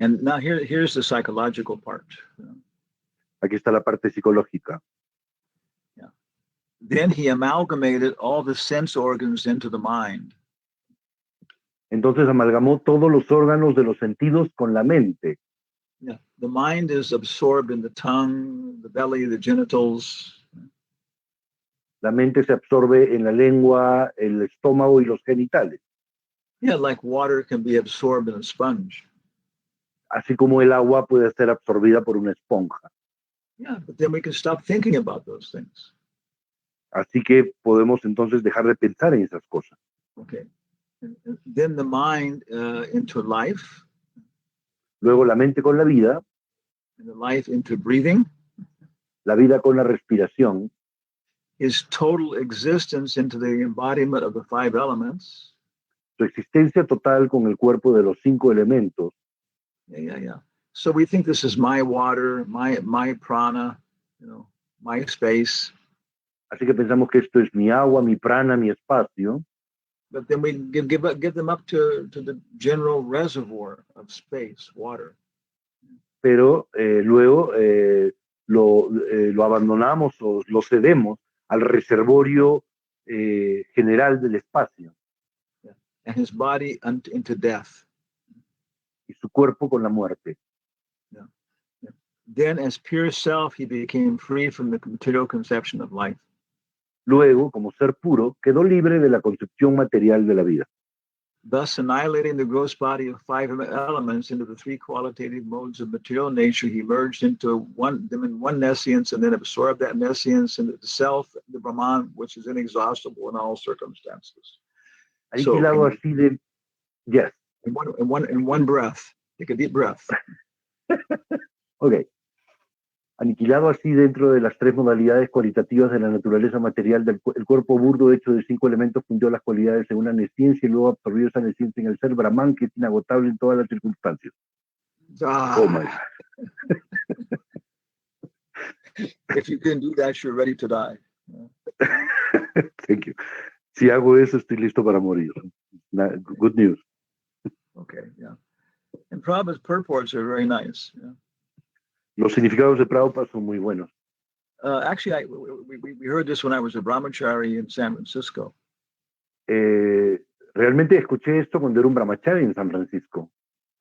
And now here's the psychological part. Aquí está la parte psicológica. Yeah. Then he amalgamated all the sense organs into the mind. Entonces amalgamó todos los órganos de los sentidos con la mente. Yeah. The mind is absorbed in the tongue, the belly, the genitals. La mente se absorbe en la lengua, el estómago y los genitales. Yeah, like water can be absorbed in a sponge. Así como el agua puede ser absorbida por una esponja. Yeah, but then we can stop thinking about those things. Así que podemos entonces dejar de pensar en esas cosas. Okay. Then the mind into life. Luego la mente con la vida. And the life into breathing. La vida con la respiración. His total existence into the embodiment of the 5 elements. Su existencia total con el cuerpo de los 5 elementos. Yeah. So we think this is my water, my prana, my space. Así que pensamos que esto es mi agua, mi prana, mi espacio. But then we give them up to the general reservoir of space, water. Pero luego lo abandonamos o lo cedemos al reservorio general del espacio. Yeah. And his body into death. Y su cuerpo con la muerte. Yeah. Then as pure self, he became free from the material conception of life. Luego, como ser puro, quedó libre de la concepción material de la vida. Thus, annihilating the gross body of 5 elements into the 3 qualitative modes of material nature, he merged into them in one nescience and then absorbed that nescience into the self, the Brahman, which is inexhaustible in all circumstances. Aniquilado así de... Yes. In one breath. Take a deep breath. Okay. Aniquilado así dentro de las 3 modalidades cualitativas de la naturaleza material el cuerpo burdo hecho de 5 elementos fundió las cualidades en una nesciencia y luego absorbió esa nesciencia en el ser Brahman, que es inagotable en todas las circunstancias. Oh my God. If you can do that, you're ready to die. Thank you. Si hago eso, estoy listo para morir. Good news. Okay, yeah. And Prabhupada's purports are very nice. Yeah. Los significados de Prabhupada son muy buenos. Actually, we heard this when I was a brahmachari in San Francisco. Realmente escuché esto cuando era un brahmachari en San Francisco.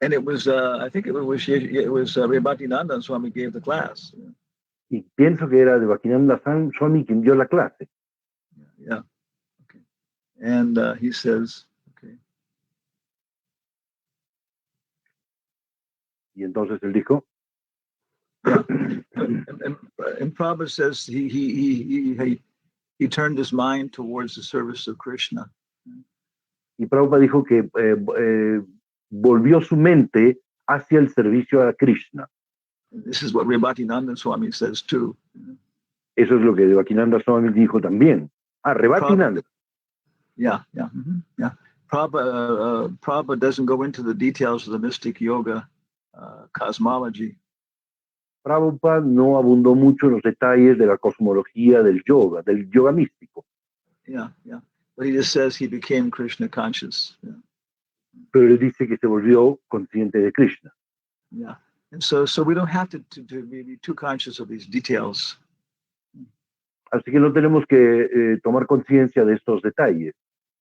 And it was, I think it was Bhaktinanda Swami gave the class. Y pienso que era de Bhaktinanda Swami quien dio la clase. Yeah. Okay. And he says, okay. Y entonces él dijo. Yeah. And Prabhupada says he turned his mind towards the service of Krishna. Y Prabhupada dijo que volvió su mente hacia el servicio a Krishna. This is what Bhaktinanda Swami says too. Eso es lo que Bhaktinanda Swami dijo también. Rebate un alma. Yeah. Prabhupada doesn't go into the details of the mystic yoga cosmology. Prabhupada no abundó mucho en los detalles de la cosmología del yoga místico. Yeah. But he just says he became Krishna conscious. Yeah. Pero él dice que se volvió consciente de Krishna. Yeah. And so we don't have to be too conscious of these details. Así que no tenemos que tomar conciencia de estos detalles.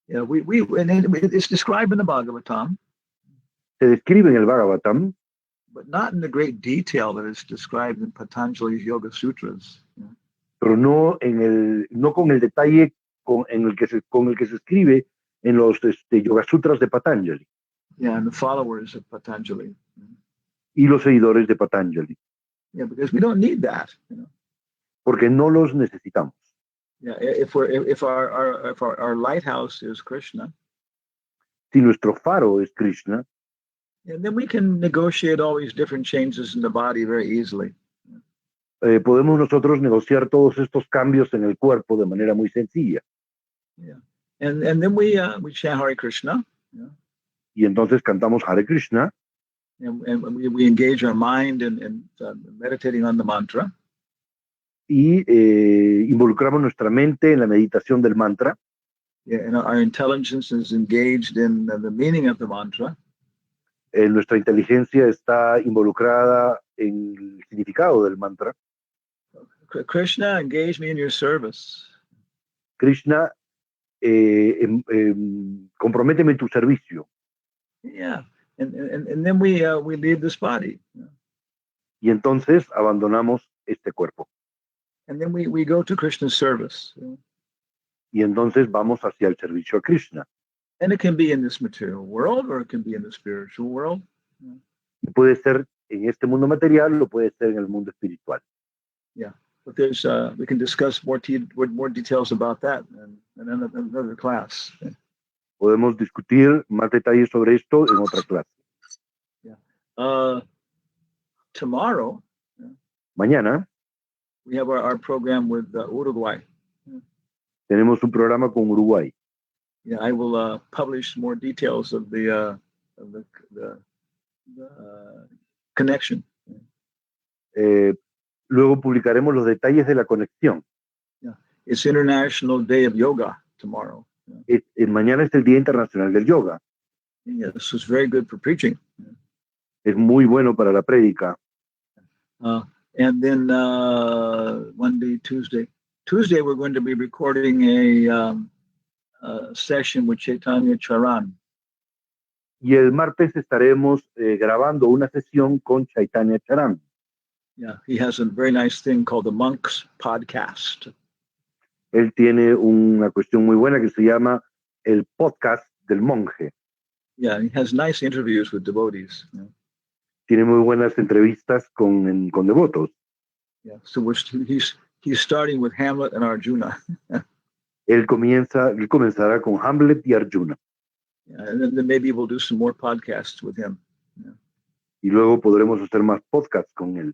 Yeah, and it's described in the Bhagavatam, Se describe en el Bhagavatam, but not in the great detail that is described in Patanjali's Yoga Sutras. Yeah. pero no con el detalle con el que se escribe en los Yoga Sutras de Patanjali. Yeah, and the followers of Patanjali. Y los seguidores de Patanjali. Yeah, because we don't need that. Porque no los necesitamos. Yeah, if our lighthouse is Krishna, si nuestro faro es Krishna, and then we can negotiate all these different changes in the body very easily. Podemos nosotros negociar todos estos cambios en el cuerpo de manera muy sencilla. Yeah, and then we chant Hare Krishna. Yeah. Y entonces cantamos Hare Krishna. And we engage our mind in meditating on the mantra. Y involucramos nuestra mente en la meditación del mantra. Yeah, and our intelligence is engaged in the meaning of the mantra. Nuestra inteligencia está involucrada en el significado del mantra. Krishna, engage me in your service. Krishna, comprométeme en tu servicio. Yeah, and then we leave this body. Y entonces abandonamos este cuerpo. And then we go to Krishna's service. Y entonces vamos hacia el servicio a Krishna. And it can be in this material world or it can be in the spiritual world. Y puede ser en este mundo material o puede ser en el mundo espiritual. Yeah, but there's we can discuss more details about that in another class. Podemos discutir más detalles sobre esto en otra clase. Yeah. Tomorrow. Mañana. We have our program with Uruguay. Tenemos un programa con Uruguay. Yeah, I will publish more details of the connection. Luego publicaremos los detalles de la conexión. Yeah, it's International Day of Yoga tomorrow. Mañana es el Día Internacional del Yoga. Yeah, this was very good for preaching. Es muy bueno para la prédica. And then Monday, Tuesday, we're going to be recording a session with Chaitanya Charan. Y el martes estaremos grabando una sesión con Chaitanya Charan. Yeah, he has a very nice thing called the Monk's Podcast. Él tiene una cuestión muy buena que se llama el podcast del monje. Yeah, he has nice interviews with devotees. Yeah. Tiene muy buenas entrevistas con devotos. Yeah, so he's starting with Hamlet and Arjuna. Él comenzará con Hamlet y Arjuna. Yeah, and then maybe we'll do some more podcasts with him. Yeah. Y luego podremos hacer más podcasts con él.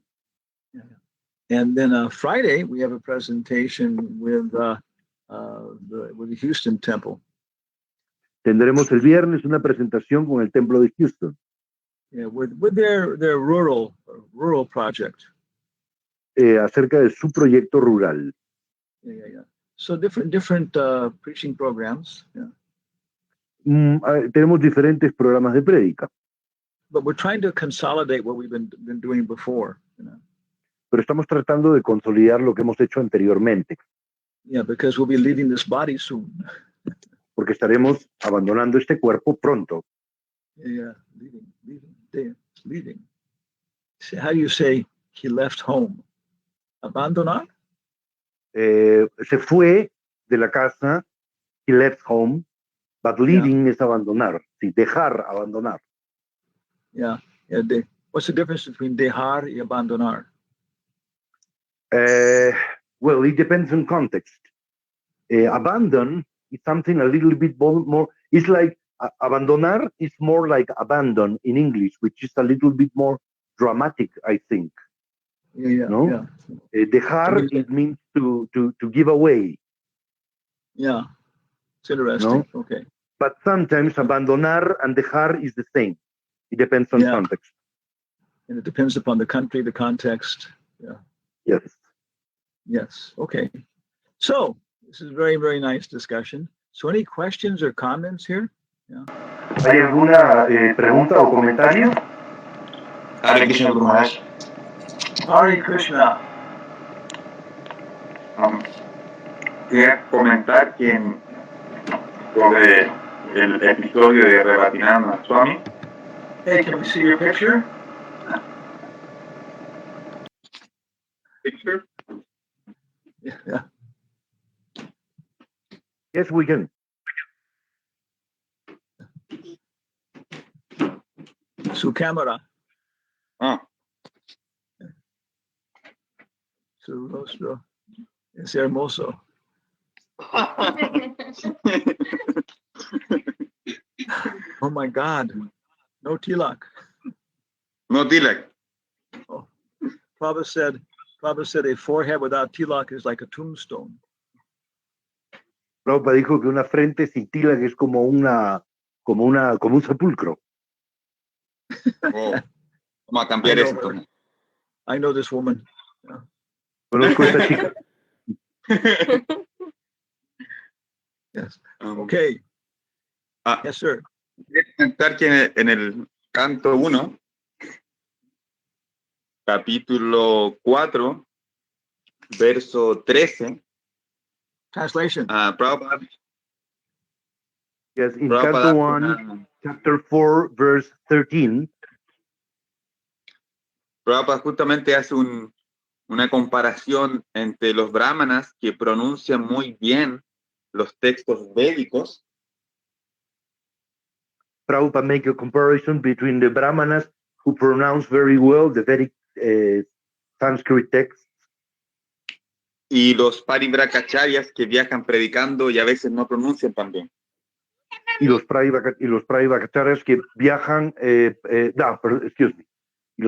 Yeah. And then Friday we have a presentation with the Houston Temple. Tendremos el viernes una presentación con el templo de Houston. Yeah, with their rural project. Acerca de su proyecto rural. Yeah. So different preaching programs. Yeah. Tenemos diferentes programas de prédica. But we're trying to consolidate what we've been doing before. You know? Pero estamos tratando de consolidar lo que hemos hecho anteriormente. Yeah, because we'll be leaving this body soon. Porque estaremos abandonando este cuerpo pronto. Yeah, leaving. How do you say he left home? Abandonar? Se fue de la casa, he left home, but leaving es abandonar, sí, dejar, abandonar. Yeah. What's the difference between dejar y abandonar? Well, it depends on context. Abandon is something a little bit more, it's like, abandonar is more like abandon in English, which is a little bit more dramatic, I think. Yeah. No? Dejar, it means to give away. Yeah, it's interesting. No? Okay. But sometimes abandonar and dejar is the same. It depends on Yeah. context. And it depends upon the country, the context. Yeah. Yes. Yes. Okay. So this is a very, very nice discussion. So any questions or comments here? Yeah. ¿Hay alguna pregunta o comentario? Hare Krishna Guru Maharaj. Hare Krishna. Quería comentar que sobre el episodio de Rebatinando a Swami. Hey, can we see your picture? Picture? Yeah. Yes, we can. Su cámara. Ah, Su rostro. Es hermoso. Oh my God. No tilak. no tilak. Oh. Prabhupada said a forehead without tilak is like a tombstone. Prabhupada dijo que una frente sin tilak es como un sepulcro. Oh, vamos a cambiar I know esto. her. I know this woman. Yeah. Conozco a esta chica. Yes. Okay. Yes, sir. Quería comentar que en el canto 1, capítulo 4, verso 13, Translation. Prabhupada, Yes, in Prabhupada Canto 1, chapter 4, verse 13, Prabhupada justamente hace una comparación entre los brahmanas que pronuncian muy bien los textos védicos Prabhupada make a comparison between the Brahmanas who pronounce very well the Vedic Sanskrit texts y los parivracacharyas que viajan predicando y a veces no pronuncian tan bien. y los Parivracacharyas que viajan, excuse me, y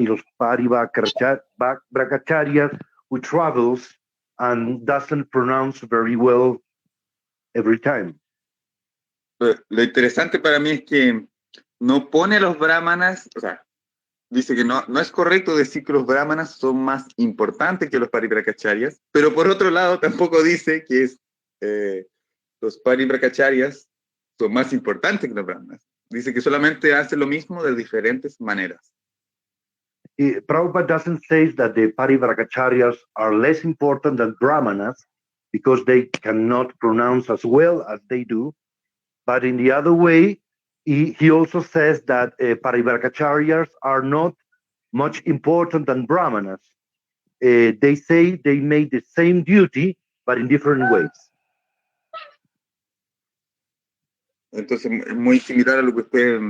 los Parivracacharyas who travels and doesn't pronounce very well every time. Lo interesante para mí es que no pone a los brahmanas, o sea, dice que no es correcto decir que los brahmanas son más importantes que los parivracacharyas, pero por otro lado tampoco dice que los parivracacharyas son más importantes que los brahmanas. Dice que solamente hace lo mismo de diferentes maneras. Prabhupada doesn't say that the Parivracacharyas are less important than Brahmanas because they cannot pronounce as well as they do. But in the other way, he also says that Parivracacharyas are not much important than Brahmanas. They say they made the same duty, but in different ways. Entonces es muy similar a lo que usted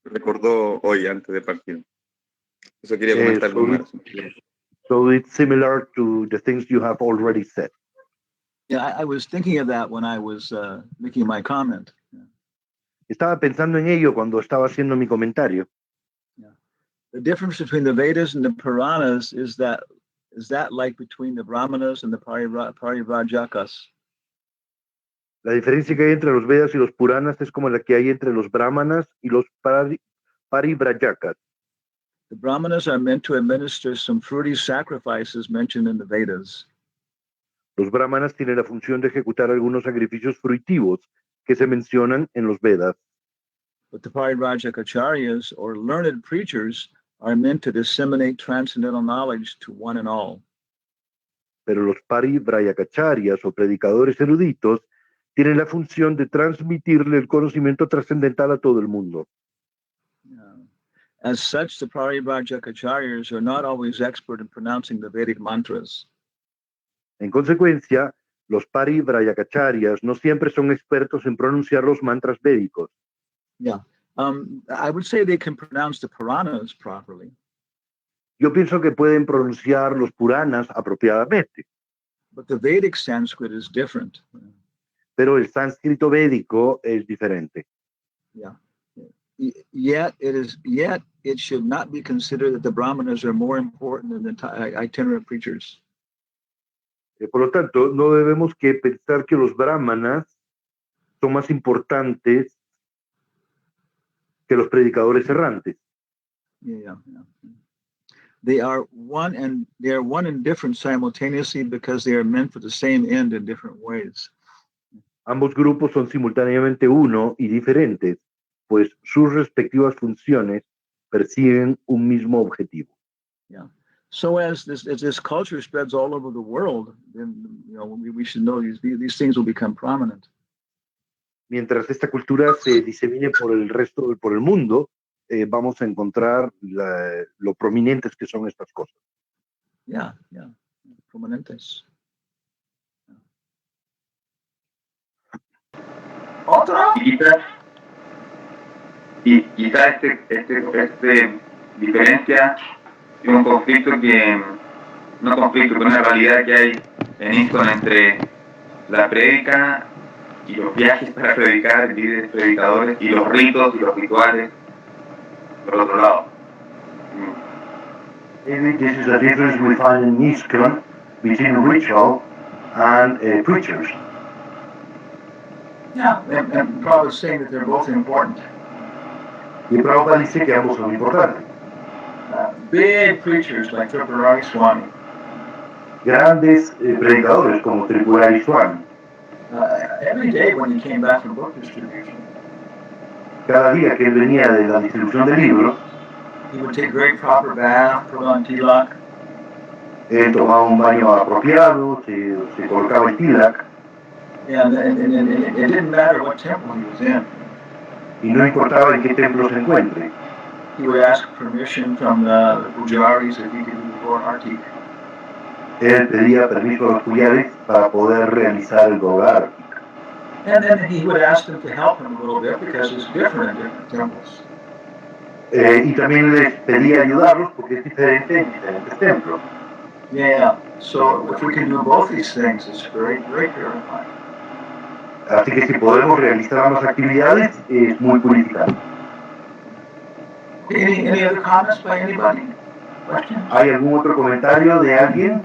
recordó hoy antes de partir. Eso quería comentar. So it's similar to the things you have already said. Yeah, I was thinking of that when I was making my comment. Estaba pensando en ello cuando estaba haciendo mi comentario. Yeah. The difference between the Vedas and the Puranas is that like between the Brahmanas and the Parivrajakaas. La diferencia que hay entre los Vedas y los Puranas es como la que hay entre los Brahmanas y los Parivrajakaas. The Brahmanas are meant to administer some fruity sacrifices mentioned in the Vedas. Los Brahmanas tienen la función de ejecutar algunos sacrificios fruitivos que se mencionan en los Vedas. But the Parivrajakacharyas, or learned preachers, are meant to disseminate transcendental knowledge to one and all. Pero los Parivrajakacharyas o predicadores eruditos tienen la función de transmitirle el conocimiento trascendental a todo el mundo. As such, the Parivrajakacharyas are not always expert in pronouncing the Vedic mantras. En consecuencia, los Parivrajakacharyas no siempre son expertos en pronunciar los mantras védicos. Yeah. I would say they can pronounce the Puranas properly. Yo pienso que pueden pronunciar los Puranas apropiadamente. But the Vedic Sanskrit is different. Pero el sánscrito védico es diferente. Yeah. Yet it should not be considered that the Brahmanas are more important than the itinerant preachers. Por lo tanto, no debemos que pensar que los brahmanas son más importantes que los predicadores errantes. Yeah. They are one and different simultaneously because they are meant for the same end in different ways. Ambos grupos son simultáneamente uno y diferentes, pues sus respectivas funciones persiguen un mismo objetivo. Yeah. So as this culture spreads all over the world, then we should know these things will become prominent. Mientras esta cultura se disemine por el mundo, vamos a encontrar lo prominentes que son estas cosas. Yeah, prominentes. Otra. Y quizás este diferencia es un conflicto con una realidad que hay en ISKCON entre la prédica y los viajes para predicar, líderes predicadores, y los ritos y los rituales por otro lado. Maybe this is a difference we find in ISKCON between ritual and preachers. Yeah, and Prabhupada is saying that they're both important. Y Prabhupada dice que ambos son importantes. Big preachers like Tripurari Swami. Grandes predicadores como Tripurari Swami. Every day when he came back from book distribution, Cada día que él venía de la distribución de libros, he would take great proper bath, put on tilak. Él tomaba un baño apropiado, se colocaba el tilak. And it didn't matter what temple he was in. Y no importaba en qué templo se encuentre. He would ask permission from the pujaris if he could do the Gaur Artik. Él pedía permiso a los pujaris para poder realizar el Gaur Artik. And then he would ask them to help him a little bit because it's different in different temples. Y también les pedía ayudarlos porque es diferente en diferentes templos. Yeah, so if we can do both these things, it's very, very purifying. Así que si podemos realizar ambas actividades, es muy purificante. Any other comments by anybody? Questions? ¿Hay algún otro comentario de alguien?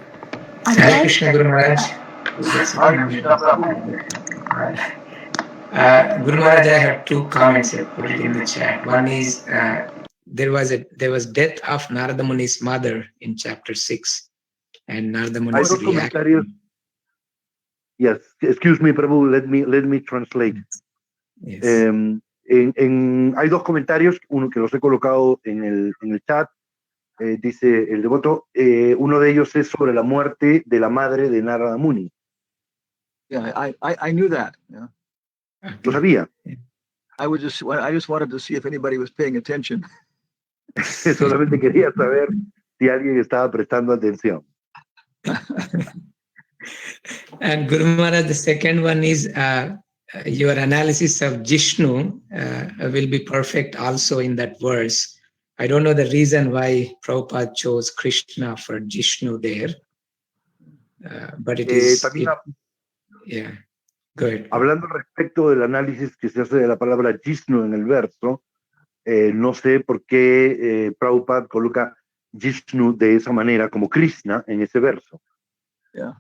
Hare Krishna Guru Maharaj. Hare Krishna Prabhu. Guru Maharaj, I have two comments. I put it in the chat. One is there was death of Narada Muni's mother in chapter 6, and Narada Muni's Hay dos comentarios. Yes, excuse me, Prabhu, let me translate. Yes. Hay dos comentarios, uno que los he colocado en el chat, dice el devoto, uno de ellos es sobre la muerte de la madre de Narada Muni. Yeah, I knew that. Yeah. Lo sabía. I just wanted to see if anybody was paying attention. Solamente quería saber si alguien estaba prestando atención. And Guru Maharaj, the second one is your analysis of Jishnu will be perfect also in that verse. I don't know the reason why Prabhupada chose Krishna for Jishnu there, but it is. Yeah, go ahead. Hablando respecto del análisis que se hace de la palabra Jishnu en el verso, no sé por qué Prabhupada coloca Jishnu de esa manera como Krishna en ese verso. Yeah.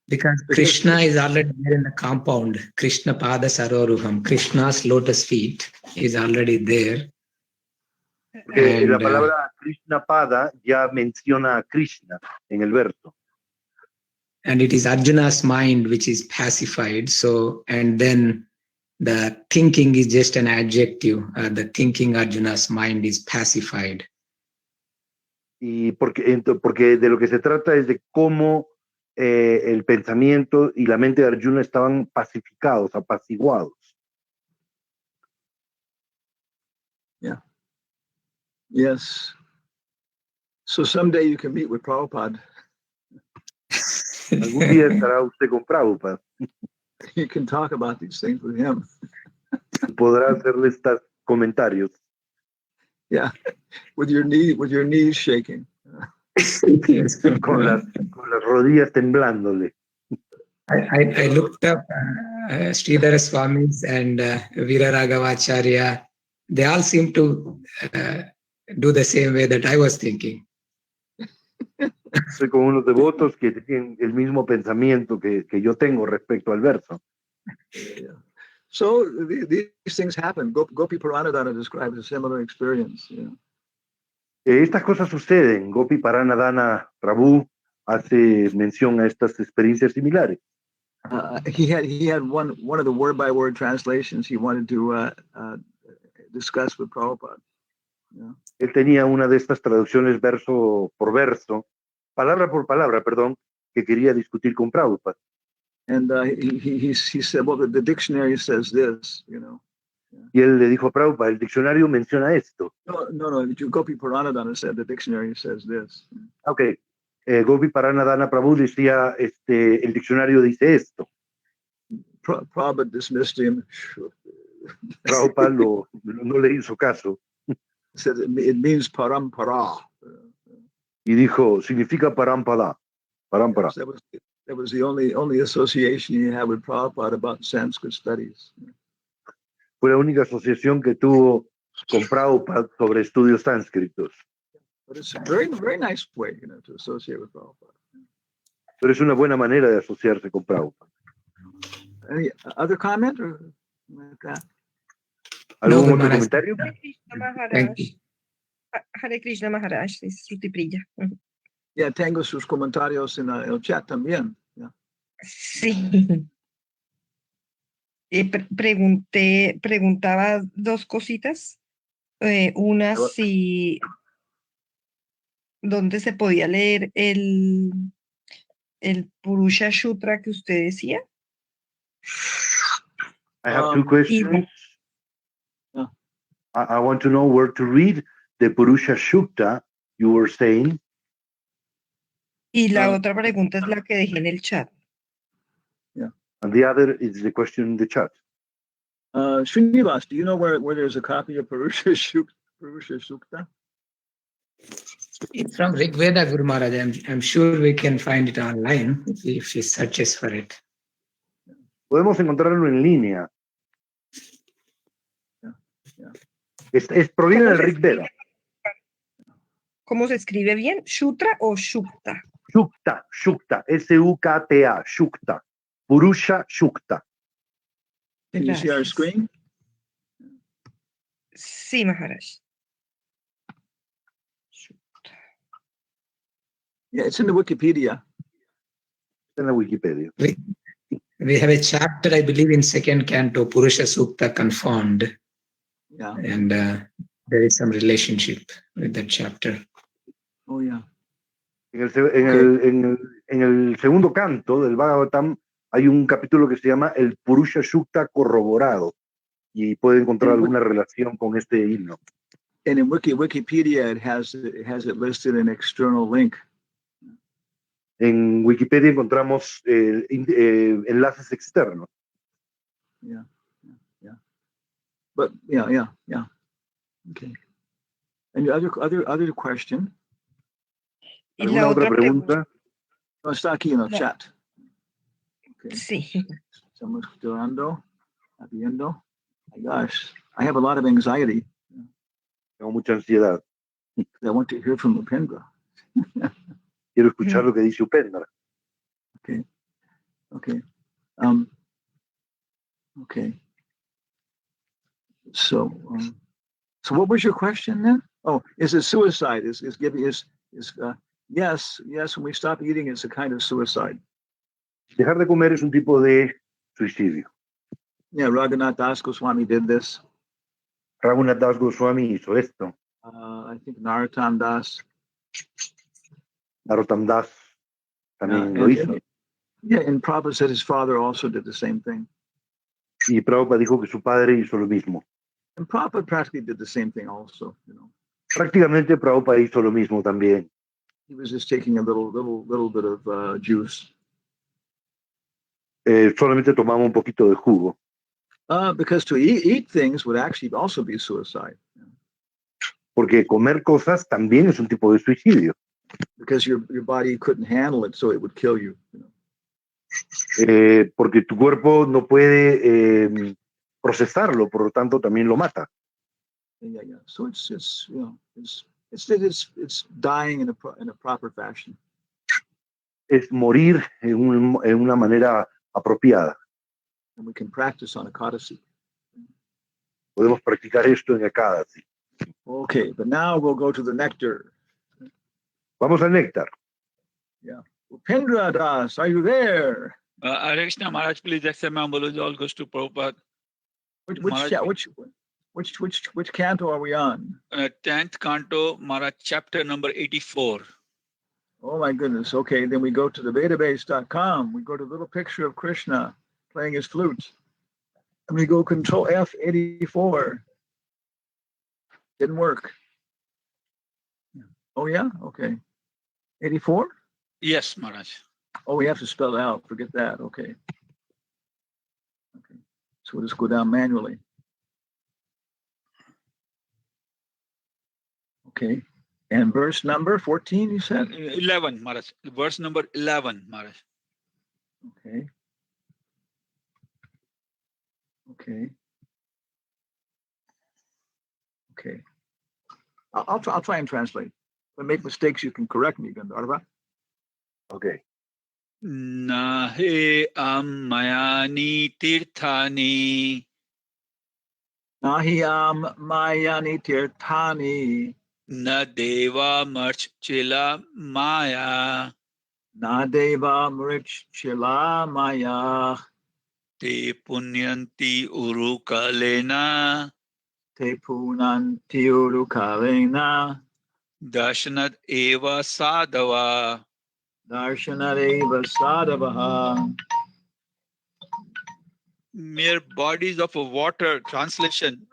Because Krishna is already there in the compound. Krishna Pada Saroruham. Krishna's lotus feet is already there. Porque la palabra Krishna Pada ya menciona a Krishna en el verso. And it is Arjuna's mind which is pacified. So, and then the thinking is just an adjective. The thinking Arjuna's mind is pacified. Y porque de lo que se trata es de cómo el pensamiento y la mente de Arjuna estaban pacificados, apaciguados. Yeah. Yes. So someday you can meet with Prabhupada. Algún día estará usted con Prabhupada. You can talk about these things with him. Podrá hacerle estos comentarios. Yeah, with your knees shaking. con las rodillas temblándole. I looked up Sridhara Swamis and Veera Raghavacharya. They all seem to do the same way that I was thinking. Soy como unos devotos que tienen el mismo pensamiento que yo tengo respecto al verso. Yeah. So these things happen. Gopi Paranadhana describes a similar experience. You know. Estas cosas suceden. Gopi Paranadhana Prabhu hace mención a estas experiencias similares. He had one of the word by word translations he wanted to discuss with Prabhupada. Yeah. Él tenía una de estas traducciones verso por verso, palabra por palabra, perdón, que quería discutir con Prabhupada. And he said, well, the dictionary says this, you know. Yeah. Y él le dijo a Prabhupada, el diccionario menciona esto. No, Gopi Paranadhana said the dictionary says this. Ok, Gopi Paranadhana Prabhu decía, el diccionario dice esto. Prabhupada dismissed him. Prabhupada no le hizo caso Said it means parampara. y dijo, significa parampara, parampara. Yes, that was the only association he had with Prabhupada about Sanskrit studies. Fue la única asociación que tuvo con Prabhupada sobre estudios sánscritos. But it's a very, very nice way, you know, to associate with Prabhupada. Pero es una buena manera de asociarse con Prabhupada. Any other comment or like that? ¿Algún No, otro Maharaj. comentario? Hare Krishna Maharaj. Thank you. Hare Krishna Maharaj, es Shruti Priya. Yeah, tengo sus comentarios en el chat también. Yeah. Sí. Preguntaba dos cositas. Una, si dónde se podía leer el Purusha Sutra que usted decía. I have two questions. Yeah. I want to know where to read the Purusha Sukta you were saying. Y la otra pregunta es la que dejé en el chat. And the other is the question in the chat. Srinivas, do you know where there's a copy of Purusha Sukta? It's from Rig Veda, Guru Maharaj. I'm sure we can find it online if he searches for it. Podemos encontrarlo en línea. Proviene del Rig Veda. ¿Cómo se escribe bien? ¿Sutra o Shukta? Shukta, Shukta, S-U-K-T-A, Shukta. Purusha Shukta. Can you see our screen? Sí, Maharaj. Yeah, it's in the Wikipedia. En la Wikipedia. We have a chapter, I believe, in second canto, Purusha Sukta Confound. Yeah. And there is some relationship with that chapter. Oh, yeah. En el segundo canto del Bhagavatam hay un capítulo que se llama el Purusha Sukta corroborado y puede encontrar alguna relación con este himno. And in Wikipedia, it has it listed an external link. En Wikipedia encontramos enlaces externos. Yeah. But yeah. Okay. And the other question. Y ¿Alguna la otra otra pregunta? No, está aquí en el chat. Okay. Sí. Estamos viendo. My gosh, I have a lot of anxiety. Tengo mucha ansiedad. I want to hear from Upendra. Quiero escuchar lo que dice Upendra. Okay. Okay. So what was your question then? Oh, is it suicide? Yes. When we stop eating, it's a kind of suicide. Dejar de comer es un tipo de suicidio. Yeah, Raghunath Das Goswami did this. Raghunath Das Goswami hizo esto. I think Narottam Das. Narottam Das también lo hizo. Yeah, and Prabhupada said his father also did the same thing. Y Prabhupada dijo que su padre hizo lo mismo. And Prabhupada practically did the same thing also, you know. Prácticamente Prabhupada hizo lo mismo también. He was just taking a little bit of juice. Solamente tomaba un poquito de jugo. Because to eat things would actually also be suicide. Porque comer cosas también es un tipo de suicidio. Because your body couldn't handle it, so it would kill you. You know? Porque tu cuerpo no puede procesarlo, por lo tanto también lo mata. Yeah. So it's dying in a proper fashion. es morir en una manera apropiada. And we can practice on Ekadasi. Podemos practicar esto en Ekadasi. Okay, but now we'll go to the nectar. Vamos al néctar. Upendra Das, are you there? Hare Krishna Maharaj, please accept my apology. All goes to Prabhupada. Which canto are we on? 10th canto, Maharaj, chapter number 84. Oh my goodness. Okay, then we go to the database.com. We go to the little picture of Krishna playing his flute. And we go Control F84. Didn't work. Oh yeah? Okay. 84? Yes, Maharaj. Oh, we have to spell it out. Forget that. Okay. Okay. So we'll just go down manually. Okay. And verse number 14, you said? 11, Maharaj. Verse number 11, Maharaj. Okay. Okay. Okay. I'll try and translate. If I make mistakes, you can correct me, Gandharva. Okay. Nahe mayani tirthani Nahiyam mayani tirthani na deva marchila maya na deva mrich chila maya te punyanti urukalena te punanti urukalena darshanat eva sadava. darshanareva sadavaha. Mere bodies of water, translation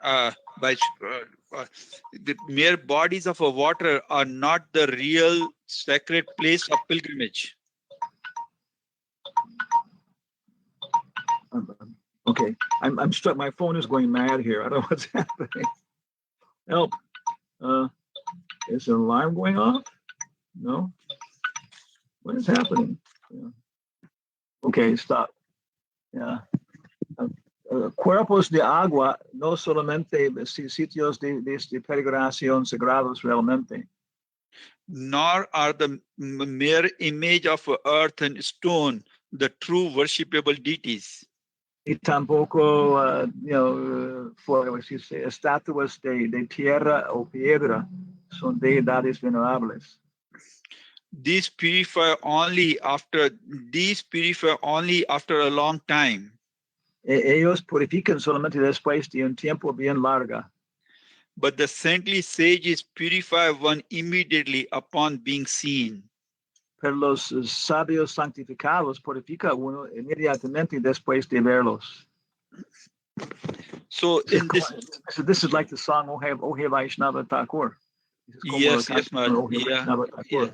the mere bodies of water are not the real sacred place of pilgrimage. Okay, I'm stuck. My phone is going mad here. I don't know what's happening. Help! Is an alarm going off? No. What is happening? Yeah. Okay, stop. Yeah. Cuerpos de agua no solamente sitios de peregrinación sagrados realmente. Nor are the mere image of earth and stone the true worshipable deities. Y tampoco, estatuas de tierra o piedra son deidades venerables. These purify only after a long time. Ellos purifican solamente después de un tiempo bien larga. But the saintly sages purify one immediately upon being seen. Pero los sabios santificados purifica uno inmediatamente después de verlos. So in this is like the song Ohe Vaishnava Thakur. Yes, Maharaj.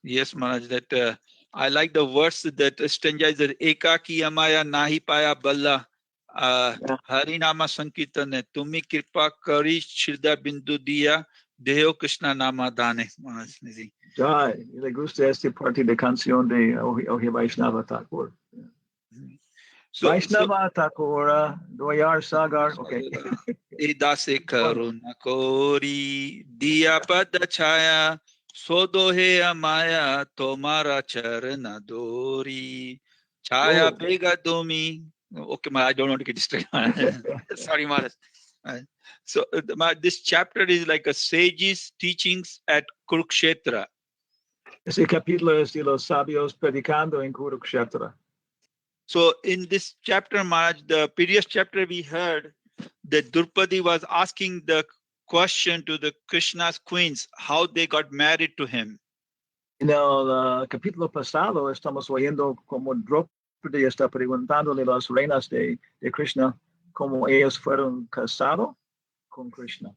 Yes, Maharaj. That I like the verse that stanza is that Ekaki Amaya Nahi Paya Balla Harinama Sankirtane Tumi Kripa Kari Shirda Bindu Diya Deho Krishna Nama Dane. Maharaj. Jai, le gusta esta parte de canción de Ohe Vaishnava Thakur. Vaishnava Thakur, Doyar Sagar. Okay. Idase Karuna Kori Diya Pada Chaya Sodohe Amaya Tomara Charana Dori Chaya Bega Domi. Okay, I don't want to get distracted. Sorry, Maharaj. So this chapter is like a sage's teachings at Kurukshetra. Ese capítulo es de los sabios predicando en Kurukshetra. So in this chapter, Maharaj, the previous chapter we heard that Drupadi was asking the question to the Krishna's queens, how they got married to him. En el capítulo pasado estamos oyendo como Draupadi está preguntándole a las reinas de Krishna cómo ellos fueron casados con Krishna.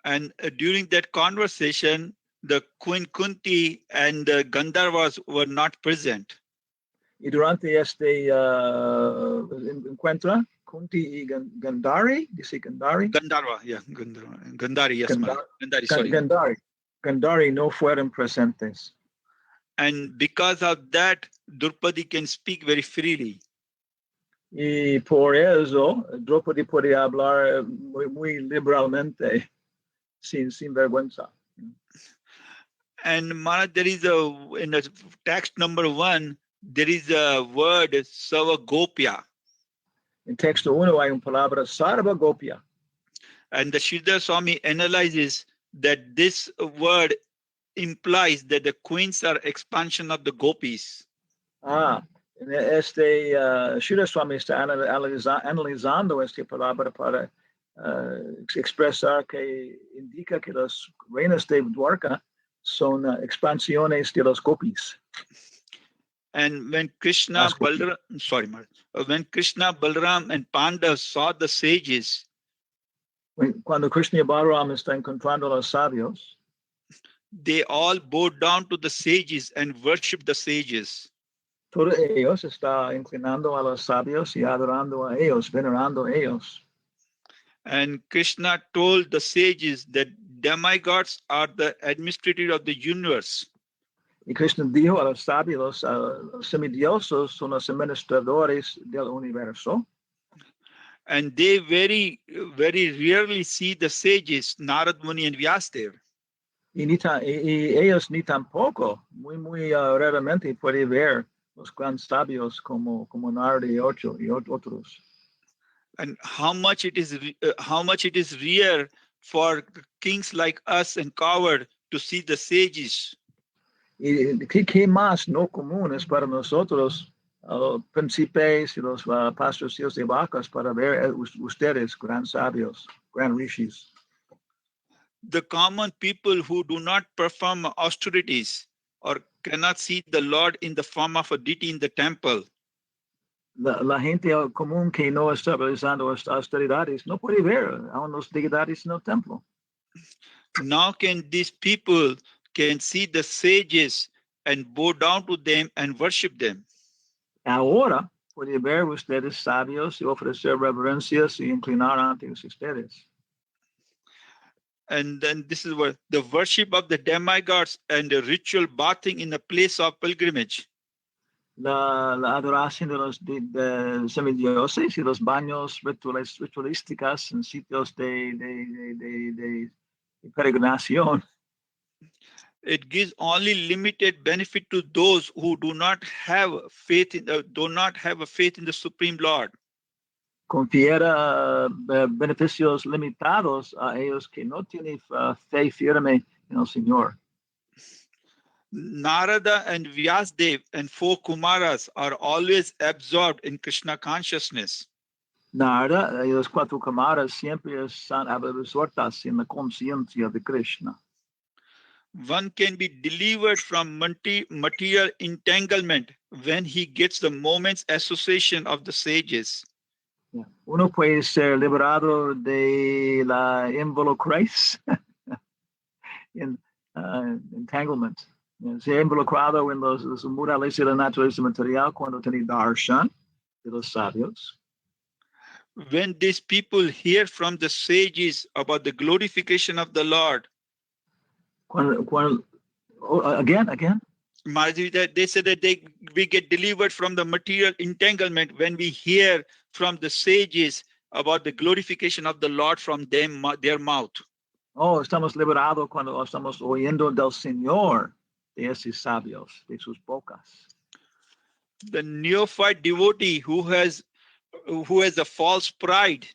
And during that conversation, the Queen Kunti and the Gandharvas were not present. Y durante este encuentro, Kunti y Gandhari, dice Gandhari? Gandharva, yeah, Gandhari, yes, Gandhari, sorry. Gandhari no fueron presentes. And because of that, Drupadi can speak very freely. Y por eso, Draupadi puede hablar muy liberalmente, sin vergüenza. And Maharaj, there is in the text number 1, there is a word Savagopya. In texto 1 hay una palabra Sarvagopya. And the Sridhar Swami analyzes that this word implies that the queens are expansion of the gopis. Sridhar Swami está analizando esta palabra para expresar que indica que las reinas de Dwarka son expansiones de los gopis. And when Krishna, when Krishna, Balram, and Pandavas saw the sages, Cuando Krishna y Balaram están encontrando a los sabios, they all bowed down to the sages and worshipped the sages. todos ellos están inclinando a los sabios y adorando a ellos, venerando a ellos. And Krishna told the sages that demigods are the administrator of the universe. Y Krishna dijo a los sabios, los semidiosos son los administradores del universo. And they very, very rarely see the sages, Narad Muni and Vyasadeva. Y ellos ni tampoco, muy raramente puede ver los grandes sabios como Narada y otros. And how much it is rare for kings like us and coward to see the sages. Y qué más no común es para nosotros, los príncipes y los pastores de vacas, para ver ustedes, gran sabios, gran rishis. The common people who do not perform austerities or cannot see the Lord in the form of a deity in the temple. La gente común que no está realizando austeridades no puede ver a unos deidades en el templo. Now can these people can see the sages and bow down to them and worship them. Ahora puede ver ustedes sabios y ofrecer reverencias y inclinar ante ustedes. And then this is what the worship of the demigods and the ritual bathing in a place of pilgrimage. La adoración de los semidioses y los baños ritualísticas en sitios de peregrinación. It gives only limited benefit to those who do not have faith in the Supreme Lord. Confiere beneficios limitados a ellos que no tienen fe firme en el Señor. Narada and Vyasadeva and 4 Kumaras are always absorbed in Krishna consciousness. Narada y los 4 Kumaras siempre están absortas en la conciencia de Krishna. One can be delivered from material entanglement when he gets the moment's association of the sages. Uno puede ser liberado de la involucración en entanglement. Se involucrado en los murales de la naturaleza material cuando tiene darshan de los sabios. When these people hear from the sages about the glorification of the Lord, again. They said that we get delivered from the material entanglement when we hear from the sages about the glorification of the Lord from their mouth. Estamos liberados cuando estamos oyendo del Señor de esos sabios, de sus bocas. The neophyte devotee who has a false pride,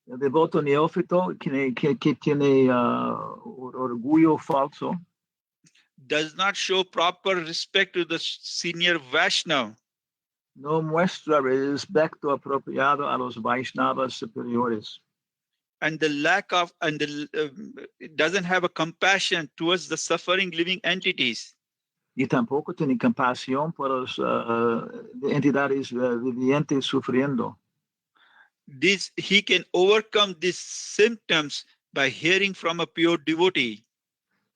el devoto neófito que tiene orgullo falso, does not show proper respect to the senior Vaishnava. No muestra respeto apropiado a los Vaishnavas superiores. And doesn't have a compassion towards the suffering living entities. Y tampoco tiene compasión por las entidades vivientes sufriendo. He can overcome these symptoms by hearing from a pure devotee.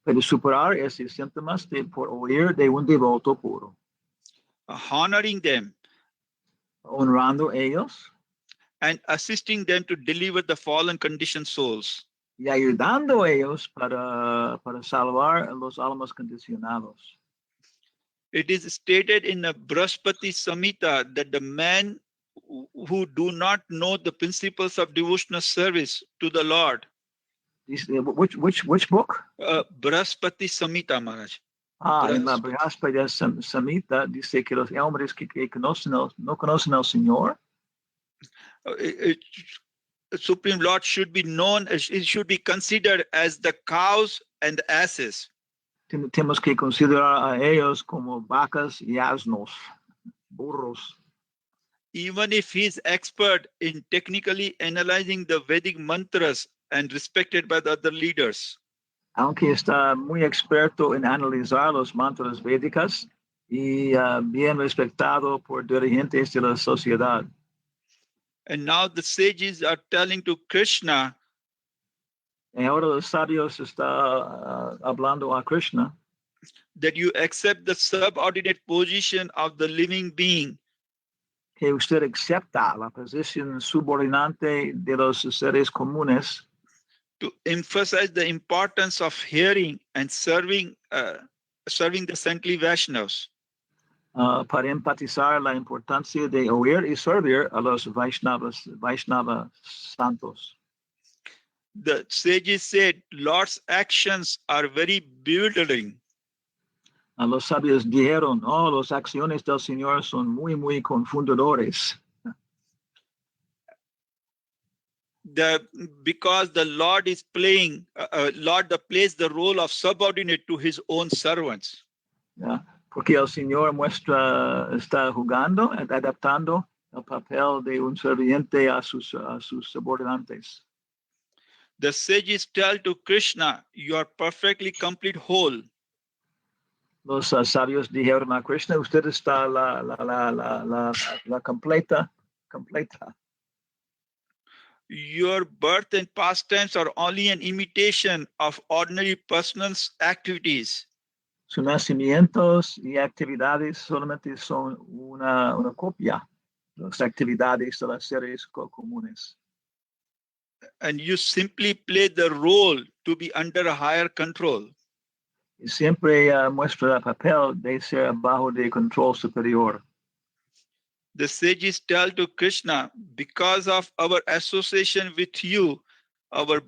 Para superar esos síntomas por oír de un devoto puro. Honoring them. Honrando ellos. And assisting them to deliver the fallen conditioned souls. Y ayudando a ellos para salvar los almas condicionados. It is stated in the Brahaspati Samhita that the men who do not know the principles of devotional service to the Lord. Which book? Brahaspati Samhita, Maharaj. En la Brihaspati Samhita dice que los hombres que no conocen al Señor, Supreme Lord should be known, it should be considered as the cows and asses. tenemos que considerar a ellos como vacas y asnos, burros. Even if he's expert in technically analyzing the Vedic mantras and respected by the other leaders. Aunque está muy experto en analizar los mantras védicas y bien respetado por dirigentes de la sociedad. And now the sages are telling to Krishna, Y ahora los sabios está hablando a Krishna that you accept the subordinate position of the living being que usted acepta la posición subordinante de los seres comunes to emphasize the importance of hearing and serving the saintly Vaishnavas. Para enfatizar la importancia de oír y servir a los Vaishnava santos. The sages said, Lord's actions are very bewildering. Los sabios dijeron, las acciones del Señor son muy confundidores. Because the Lord is playing, Lord plays the role of subordinate to his own servants. Porque el Señor está jugando, adaptando el papel de un serviente a sus subordinantes. The sages tell to Krishna, you are perfectly complete whole. Los sabios dijeron a Krishna, usted está la completa. Your birth and pastimes are only an imitation of ordinary person's activities. Sus nacimientos y actividades solamente son una copia de las actividades de los seres comunes. And you simply play the role to be under a higher control. Y siempre muestra el papel de ser bajo de control superior. The sages tell to Krishna, because of our association with you, The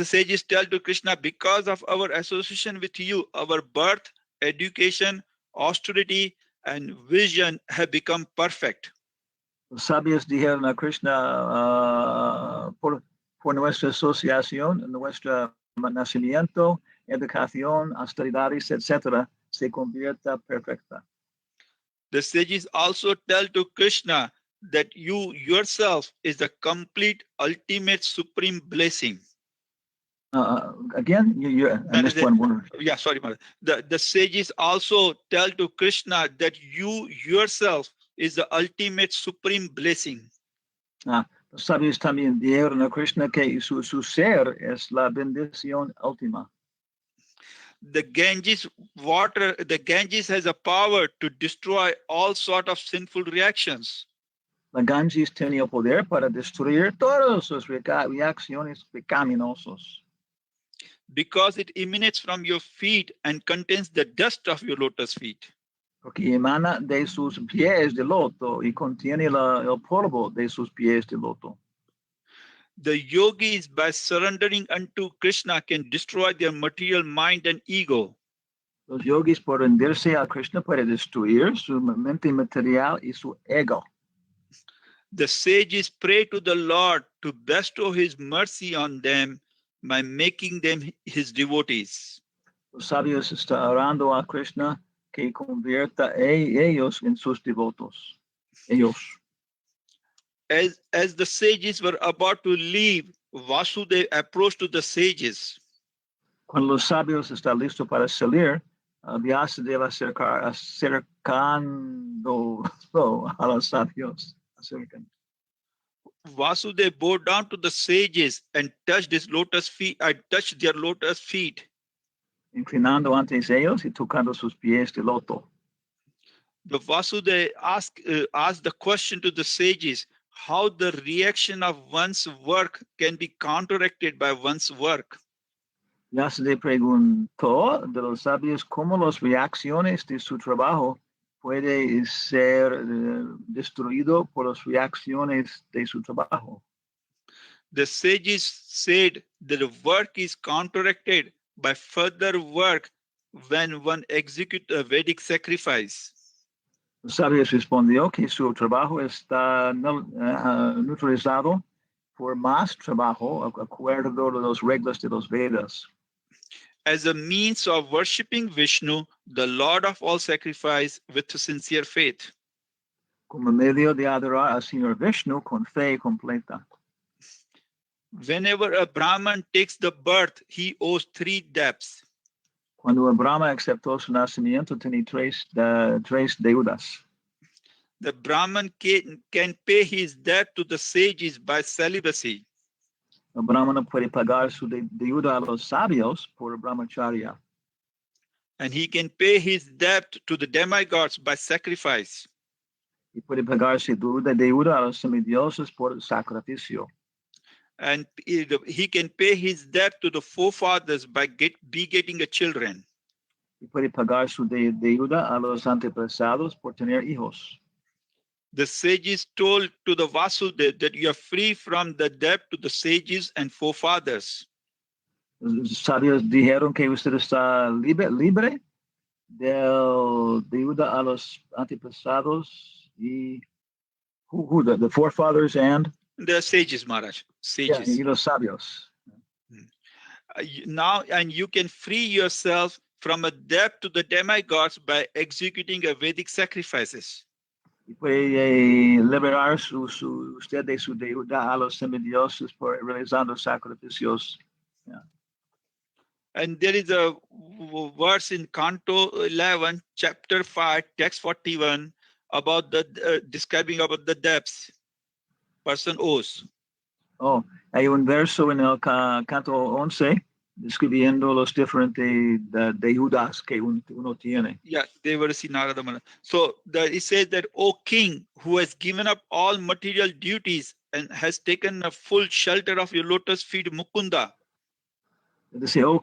sages tell to Krishna, because of our association with you, our birth, education, austerity, and vision have become perfect. Los sabios dijeron a Krishna, por nuestra asociación, nuestro nacimiento, educación, austeridades, etc., se convierta perfecta. The sages also tell to Krishna that you yourself is the complete, ultimate, supreme blessing. Again, I missed one word. Yeah, sorry, Mother. The sages also tell to Krishna that you yourself is the ultimate, supreme blessing. Los sabios también dijeron a Krishna que su ser es la bendición última. The Ganges has a power to destroy all sort of sinful reactions. La Ganges tiene el poder para destruir todas sus reacciones pecaminosas. Because it emanates from your feet and contains the dust of your lotus feet. Porque emana de sus pies de loto y contiene el polvo de sus pies de loto. The yogis, by surrendering unto Krishna, can destroy their material mind and ego. Los yogis, por rendirse a Krishna, pueden destruir su mente material y su ego. The sages pray to the Lord to bestow his mercy on them by making them his devotees. Los sabios están orando a Krishna que convierta ellos en sus devotos. As the sages were about to leave, Vasudeva approached to the sages. Cuando los sabios están listos para salir, Vyasadeva acercando a los sabios. Vasudeva bowed down to the sages and touched their lotus feet. Inclinando ante ellos y tocando sus pies de loto. The Vasudeva asked the question to the sages, how the reaction of one's work can be counteracted by one's work. Vyasadeva preguntó de los sabios cómo las reacciones de su trabajo puede ser destruido por las reacciones de su trabajo. The sages said that the work is counteracted by further work when one executes a Vedic sacrifice. Los sabios respondió que su trabajo está neutralizado por más trabajo, acuerdo de las reglas de los Vedas. As a means of worshipping Vishnu, the Lord of all sacrifice, with sincere faith. Como medio de adorar al Señor Vishnu con fe completa. Whenever a Brahman takes the birth, he owes 3 debts. Cuando Brahma aceptó su nacimiento, tenía tres deudas. The Brahman can pay his debt to the sages by celibacy. El Brahmana puede pagar su deuda a los sabios por brahmacharya. And he can pay his debt to the demigods by sacrifice. Y puede pagar su deuda a los semidioses por sacrificio. And he can pay his debt to the forefathers by begetting a children. Y puede pagar su deuda a los antepasados por tener hijos. The sages told to the Vasudeva that you are free from the debt to the sages and forefathers. Los sabios dijeron que usted está libre del deuda a los antepasados y the forefathers and The sages, Maharaj. Sages. y los sabios. Now, and you can free yourself from a debt to the demigods by executing a Vedic sacrifices. Y puede liberar usted de su deuda a los semidioses por realizando sacrificios. And there is a verse in Canto 11, chapter 5, text 41, about the describing about the debts person owes. Oh, hay un verso en el canto 11 describiendo los diferentes deudas que uno tiene. Yeah, they were seen Narada Muni. So it says that, O king, who has given up all material duties and has taken a full shelter of your lotus feet, Mukunda. Dice, oh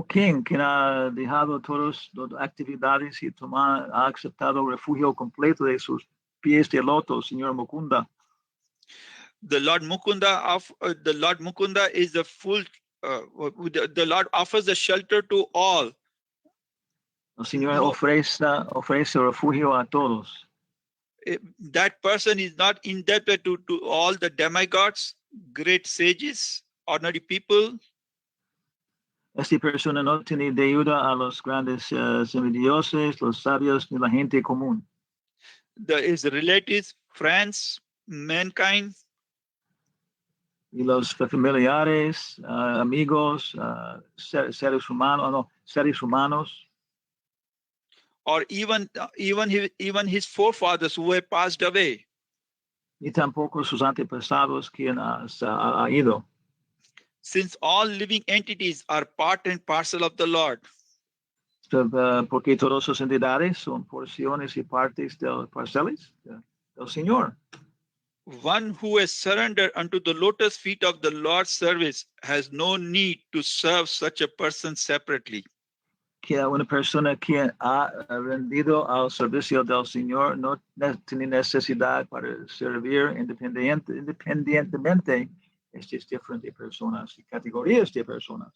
king, quien ha dejado todas las actividades y ha aceptado refugio completo de sus pies de loto, Señor Mukunda. The Lord Mukunda is the full. The Lord offers the shelter to all. El Señor ofrece refugio a todos. That person is not indebted to all the demigods, great sages, ordinary people. Esta persona no tiene deuda a los grandes semidioses, los sabios, ni la gente común. His relatives, friends, mankind. Y los familiares, amigos, seres humanos. Or even his forefathers who have passed away. Ni tampoco sus antepasados quien ha ido. Since all living entities are part and parcel of the Lord. Porque todas sus entidades son porciones y partes del parceles del Señor. One who has surrendered unto the lotus feet of the Lord's service has no need to serve such a person separately. Que una persona que ha rendido al servicio del Señor no tiene necesidad para servir independientemente estas diferentes personas y categorías de personas.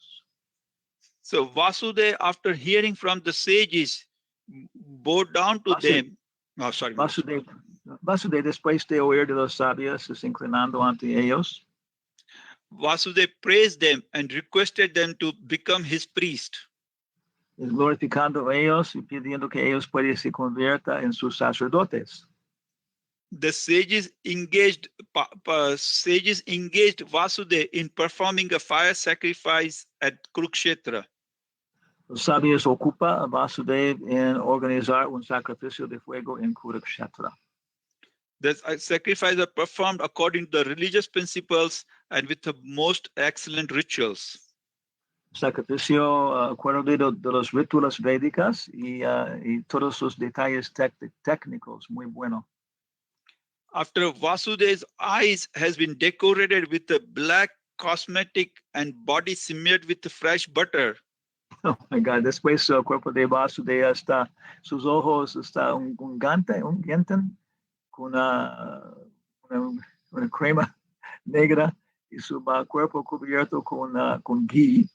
So Vasudeva, after hearing from the sages, bowed down to them. Oh, sorry. Vasudeva, después de oír de los sabios, se inclinando ante ellos. Vasudeva praised them and requested them to become his priest. Glorificando a ellos y pidiendo que ellos puedan se conviertan en sus sacerdotes. The sages engaged Vasudeva in performing a fire sacrifice at Kurukshetra. Los sabios ocupa a Vasudeva en organizar un sacrificio de fuego en Kurukshetra. The sacrifices are performed according to the religious principles and with the most excellent rituals. Sacrificio acuerdo de los rituales védicas y todos sus detalles técnicos muy bueno. After Vasudeva's eyes has been decorated with a black cosmetic and body smeared with fresh butter. Oh my God, después el cuerpo de Vasudeva está, sus ojos está un gante con una crema negra y su cuerpo cubierto con ghee.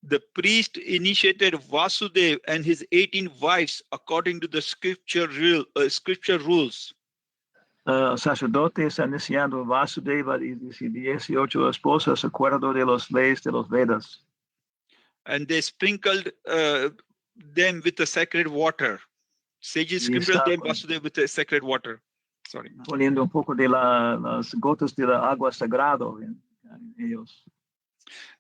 The priest initiated Vasudev and his 18 wives according to the scripture rules. El sacerdote está iniciando Vasudeva y 18 esposas de acuerdo de los leyes de los Vedas. And they sprinkled them with the sacred water. Sages Y sprinkled está them Vasudev with the sacred water. Sorry. poniendo un poco de las gotas de la agua sagrado en ellos.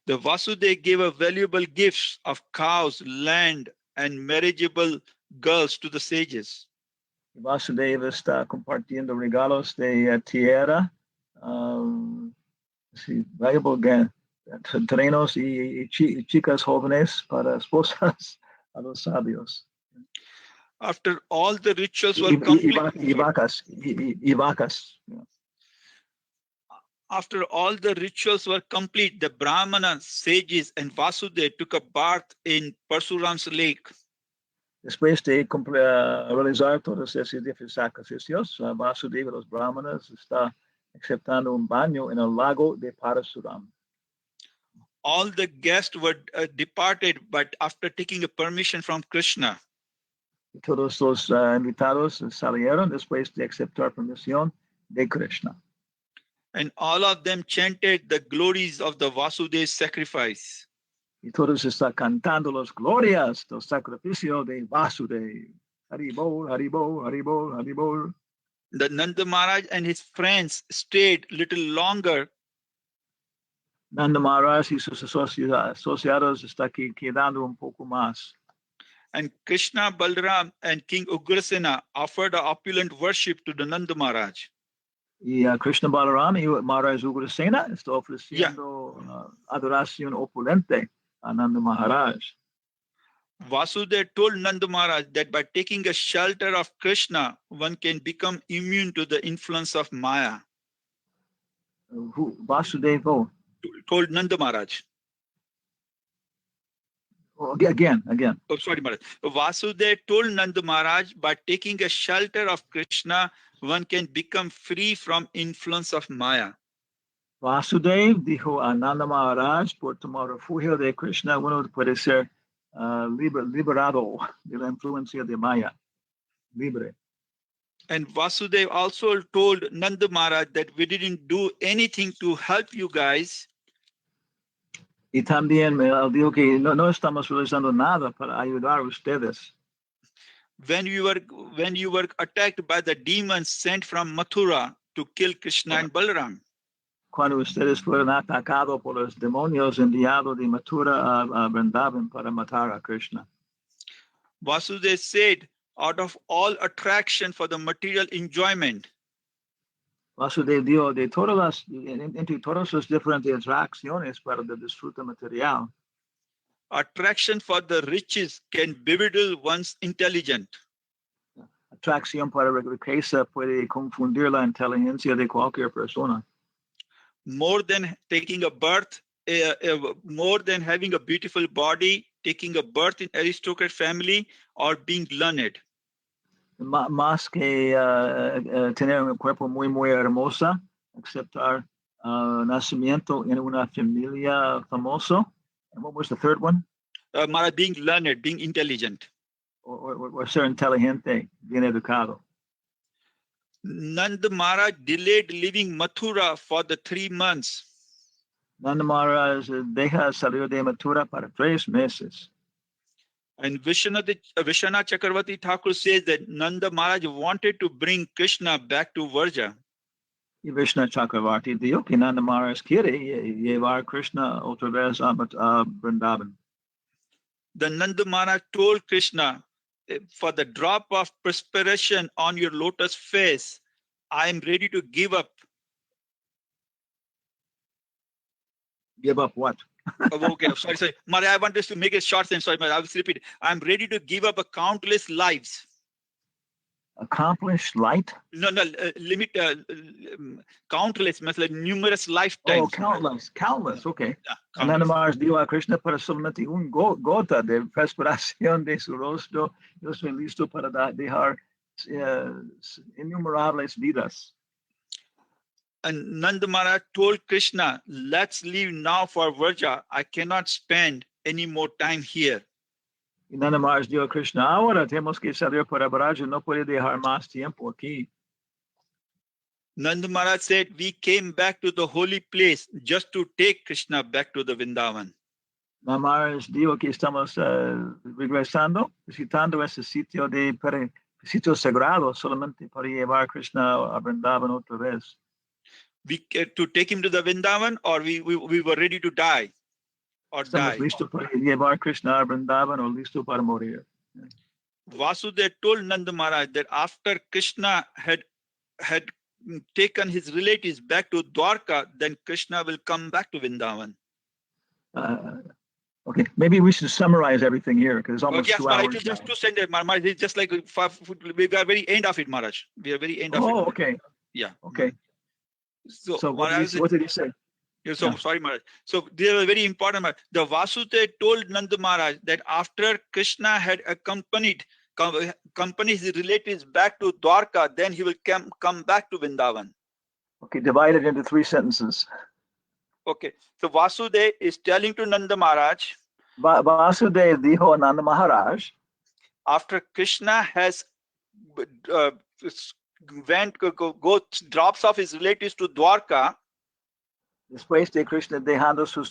The Vasudev gave a valuable gifts of cows, land, and marriageable girls to the sages. Vasudeva está compartiendo regalos de tierra, valuable terrenos y chicas jóvenes para esposas a los sabios. After all the rituals were Y complete, vacas. Yeah. after all the rituals were complete, the Brahmanas, sages, and Vasudev took a bath in Parsuram's lake. Después de realizar todos esos diferentes sacrificios, Vasudeva y los brahmanas está aceptando un baño en el lago de Parasuram. All the guests were departed, but after taking a permission from Krishna. Y todos los invitados salieron después de aceptar permisión de Krishna. And all of them chanted the glories of the Vasudev sacrifice. Y todos están cantando las glorias del sacrificio de Vasudeva. Haribol, Haribol, Haribol, Haribol. The Nanda Maharaj and his friends stayed little longer. Nanda Maharaj y sus asociados están aquí quedando un poco más. And Krishna, Balram, and King Ugrasena offered a opulent worship to the Nanda Maharaj. Y Krishna Balaram y Maharaj Ugrasena está ofreciendo adoración opulente a Nanda Maharaj. Vasudev told Nanda Maharaj that by taking a shelter of Krishna, one can become immune to the influence of Maya. Who? Vasudeva. Told Nanda Maharaj. Oh, again. Oh, sorry, Maharaj. Vasudev told Nanda Maharaj by taking a shelter of Krishna, one can become free from influence of Maya. Vasudev dijo a Nanda Maharaj por tomar refugio de Krishna, uno puede ser liberado de la influencia de Maya. Libre. And Vasudev also told Nanda Maharaj that we didn't do anything to help you guys. Y también dijo que no estamos realizando nada para ayudar a ustedes. When you were attacked by the demons sent from Mathura to kill Krishna and Balaram. Cuando ustedes fueron atacados por los demonios enviados de Mathura a Vrindavan para matar a Krishna. Vasudev said, out of all attraction for the material enjoyment, Vasudev dijo de entre todas las diferentes atracciones para el disfrute material, attraction for the riches can bewilder one's intelligence. Atracción para la riqueza puede confundir la inteligencia de cualquier persona. More than taking a birth, more than having a beautiful body, taking a birth in aristocrat family, or being learned. Más que tener un cuerpo muy hermosa, aceptar nacimiento en una familia famosa. And what was the third one? Being learned, being intelligent. Or ser inteligente, bien educado. Nanda Maharaj delayed leaving Mathura for the 3 months. Nanda Maharaj deja salir de Mathura para 3 meses. And Vishwanath Chakravarti Thakur says that Nanda Maharaj wanted to bring Krishna back to Varja. Y Vishwanath Chakravarti dijo que Nanda Maharaj quiere llevar Krishna otra vez a Vrindavan. The Nanda Maharaj told Krishna, for the drop of perspiration on your lotus face, I am ready to give up. Give up what? Okay, sorry. Maharaj, I want this to make it short and sorry, I will repeat. I am ready to give up countless lives. accomplished light. No, limit, countless, like numerous lifetimes. Oh, countless, okay. Yeah, countless. Anandamaharaj dio a Krishna para solamente gota de respiración de su rostro. Yo estoy listo para dejar innumerables vidas. And Nanda Maharaj told Krishna, let's leave now for Vraja. I cannot spend any more time here. Y Anandamaharaj dio a Krishna, ahora tenemos que salir para Vraja, no puede dejar más tiempo aquí. Nanda Maharaj said, we came back to the holy place just to take Krishna back to the Vrindavan. Maharaj dijo que estamos regresando, visitando ese sitio sitio sagrado solamente para llevar Krishna a Vrindavan otra vez. To take him to the Vrindavan, or we were ready to die or Estamos die. listos para llevar Krishna a Vrindavan o listo para morir. Vasudeva told Nanda Maharaj that after Krishna had taken his relatives back to Dwarka, then Krishna will come back to Vrindavan. Okay, maybe we should summarize everything here because it's almost 2 hours. Yes, just 2 sentences, Maharaj. It's just like we are very end of it, Maharaj. We are very end of it. Oh, okay. Yeah. Okay. So Maharaj, what did he say? Yeah, so sorry, Maharaj. So they are very important. The Vasudeva told Nanda Maharaj that after Krishna had accompanied his relatives back to Dwarka, then he will come back to Vrindavan. Okay, divided into 3 sentences. Okay, so Vasudeva is telling to Nanda Maharaj. Vasudeva dijo a Nanda Maharaj. After Krishna has drops off his relatives to Dwarka. Después de Krishna dejando sus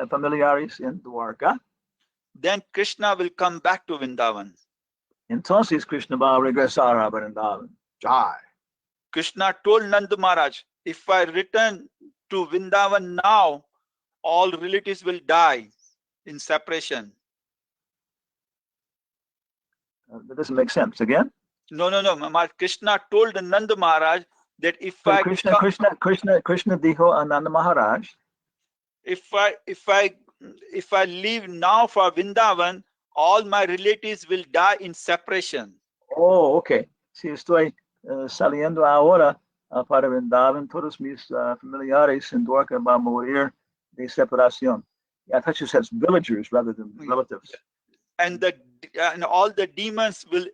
familiares en Dwarka. Then Krishna will come back to Vrindavan. Entonces Krishna va a regresar a Vrindavan. Jai. Krishna told Nanda Maharaj, if I return to Vrindavan now, all relatives will die in separation. That doesn't make sense. Again? No. Krishna told Nanda Maharaj that if Krishna dijo a Nanda Maharaj, if I leave now for Vrindavan, all my relatives will die in separation. Oh, okay. Si estoy saliendo ahora para Vrindavan, todos mis familiares en Dwarka van a morir de separación. I thought you said villagers rather than relatives. And all the demons will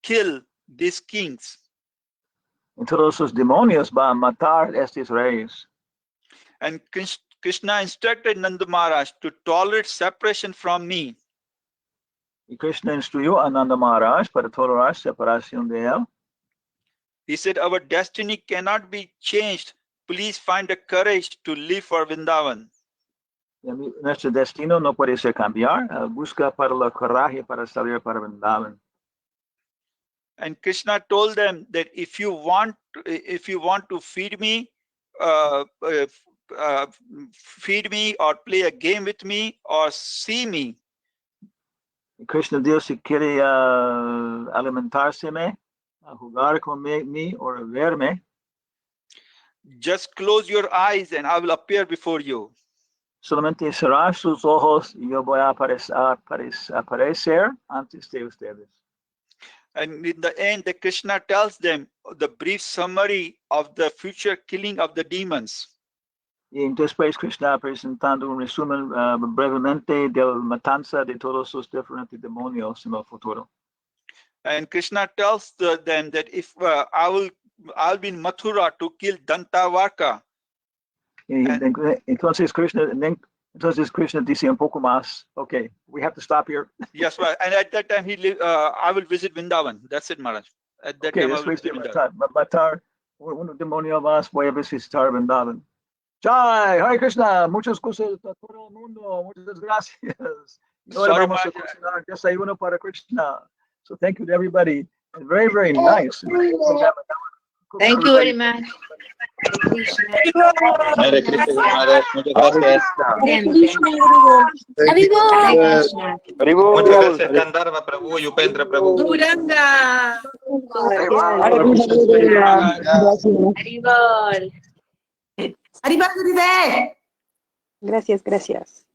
kill these kings. Y todos esos demonios van a matar estos reyes. And Krishna instructed Nanda Maharaj to tolerate separation from me. Y Krishna instruyó a Nanda Maharaj para tolerar separación de él. He said, our destiny cannot be changed. Please find the courage to live for Vrindavan. Nuestro destino no puede ser cambiar. Busca para la coraje para salir para Vrindavan. And Krishna told them that if you want to feed me or play a game with me or see me. Krishna dijo si quiere alimentárseme, jugar con mí o verme. Just close your eyes and I will appear before you. Solamente cerrar sus ojos y yo voy a aparecer antes de ustedes. And in the end, the Krishna tells them the brief summary of the future killing of the demons. Y después Krishna presentando un resumen brevemente de la matanza de todos los diferentes demonios en el futuro. And Krishna tells them that if I'll be in Mathura to kill Dantavarka. Entonces Krishna dice un poco más. Okay, we have to stop here. Yes, right. And at that time I will visit Vrindavan. That's it, Maharaj. At that time I will visit Vrindavan. Matar un demonio más, voy a visitar Vrindavan. Jai, Hare Krishna, muchas cosas a todo el mundo, muchas gracias. Ahora vamos a cocinar desayuno para Krishna. So thank you to everybody. And very, very nice. Thank you very much. Hare Krishna, Maharaj, muchas gracias. Muchas gracias, Gandharva Prabhu, Yupendra Prabhu. Duranga. Gracias, gracias.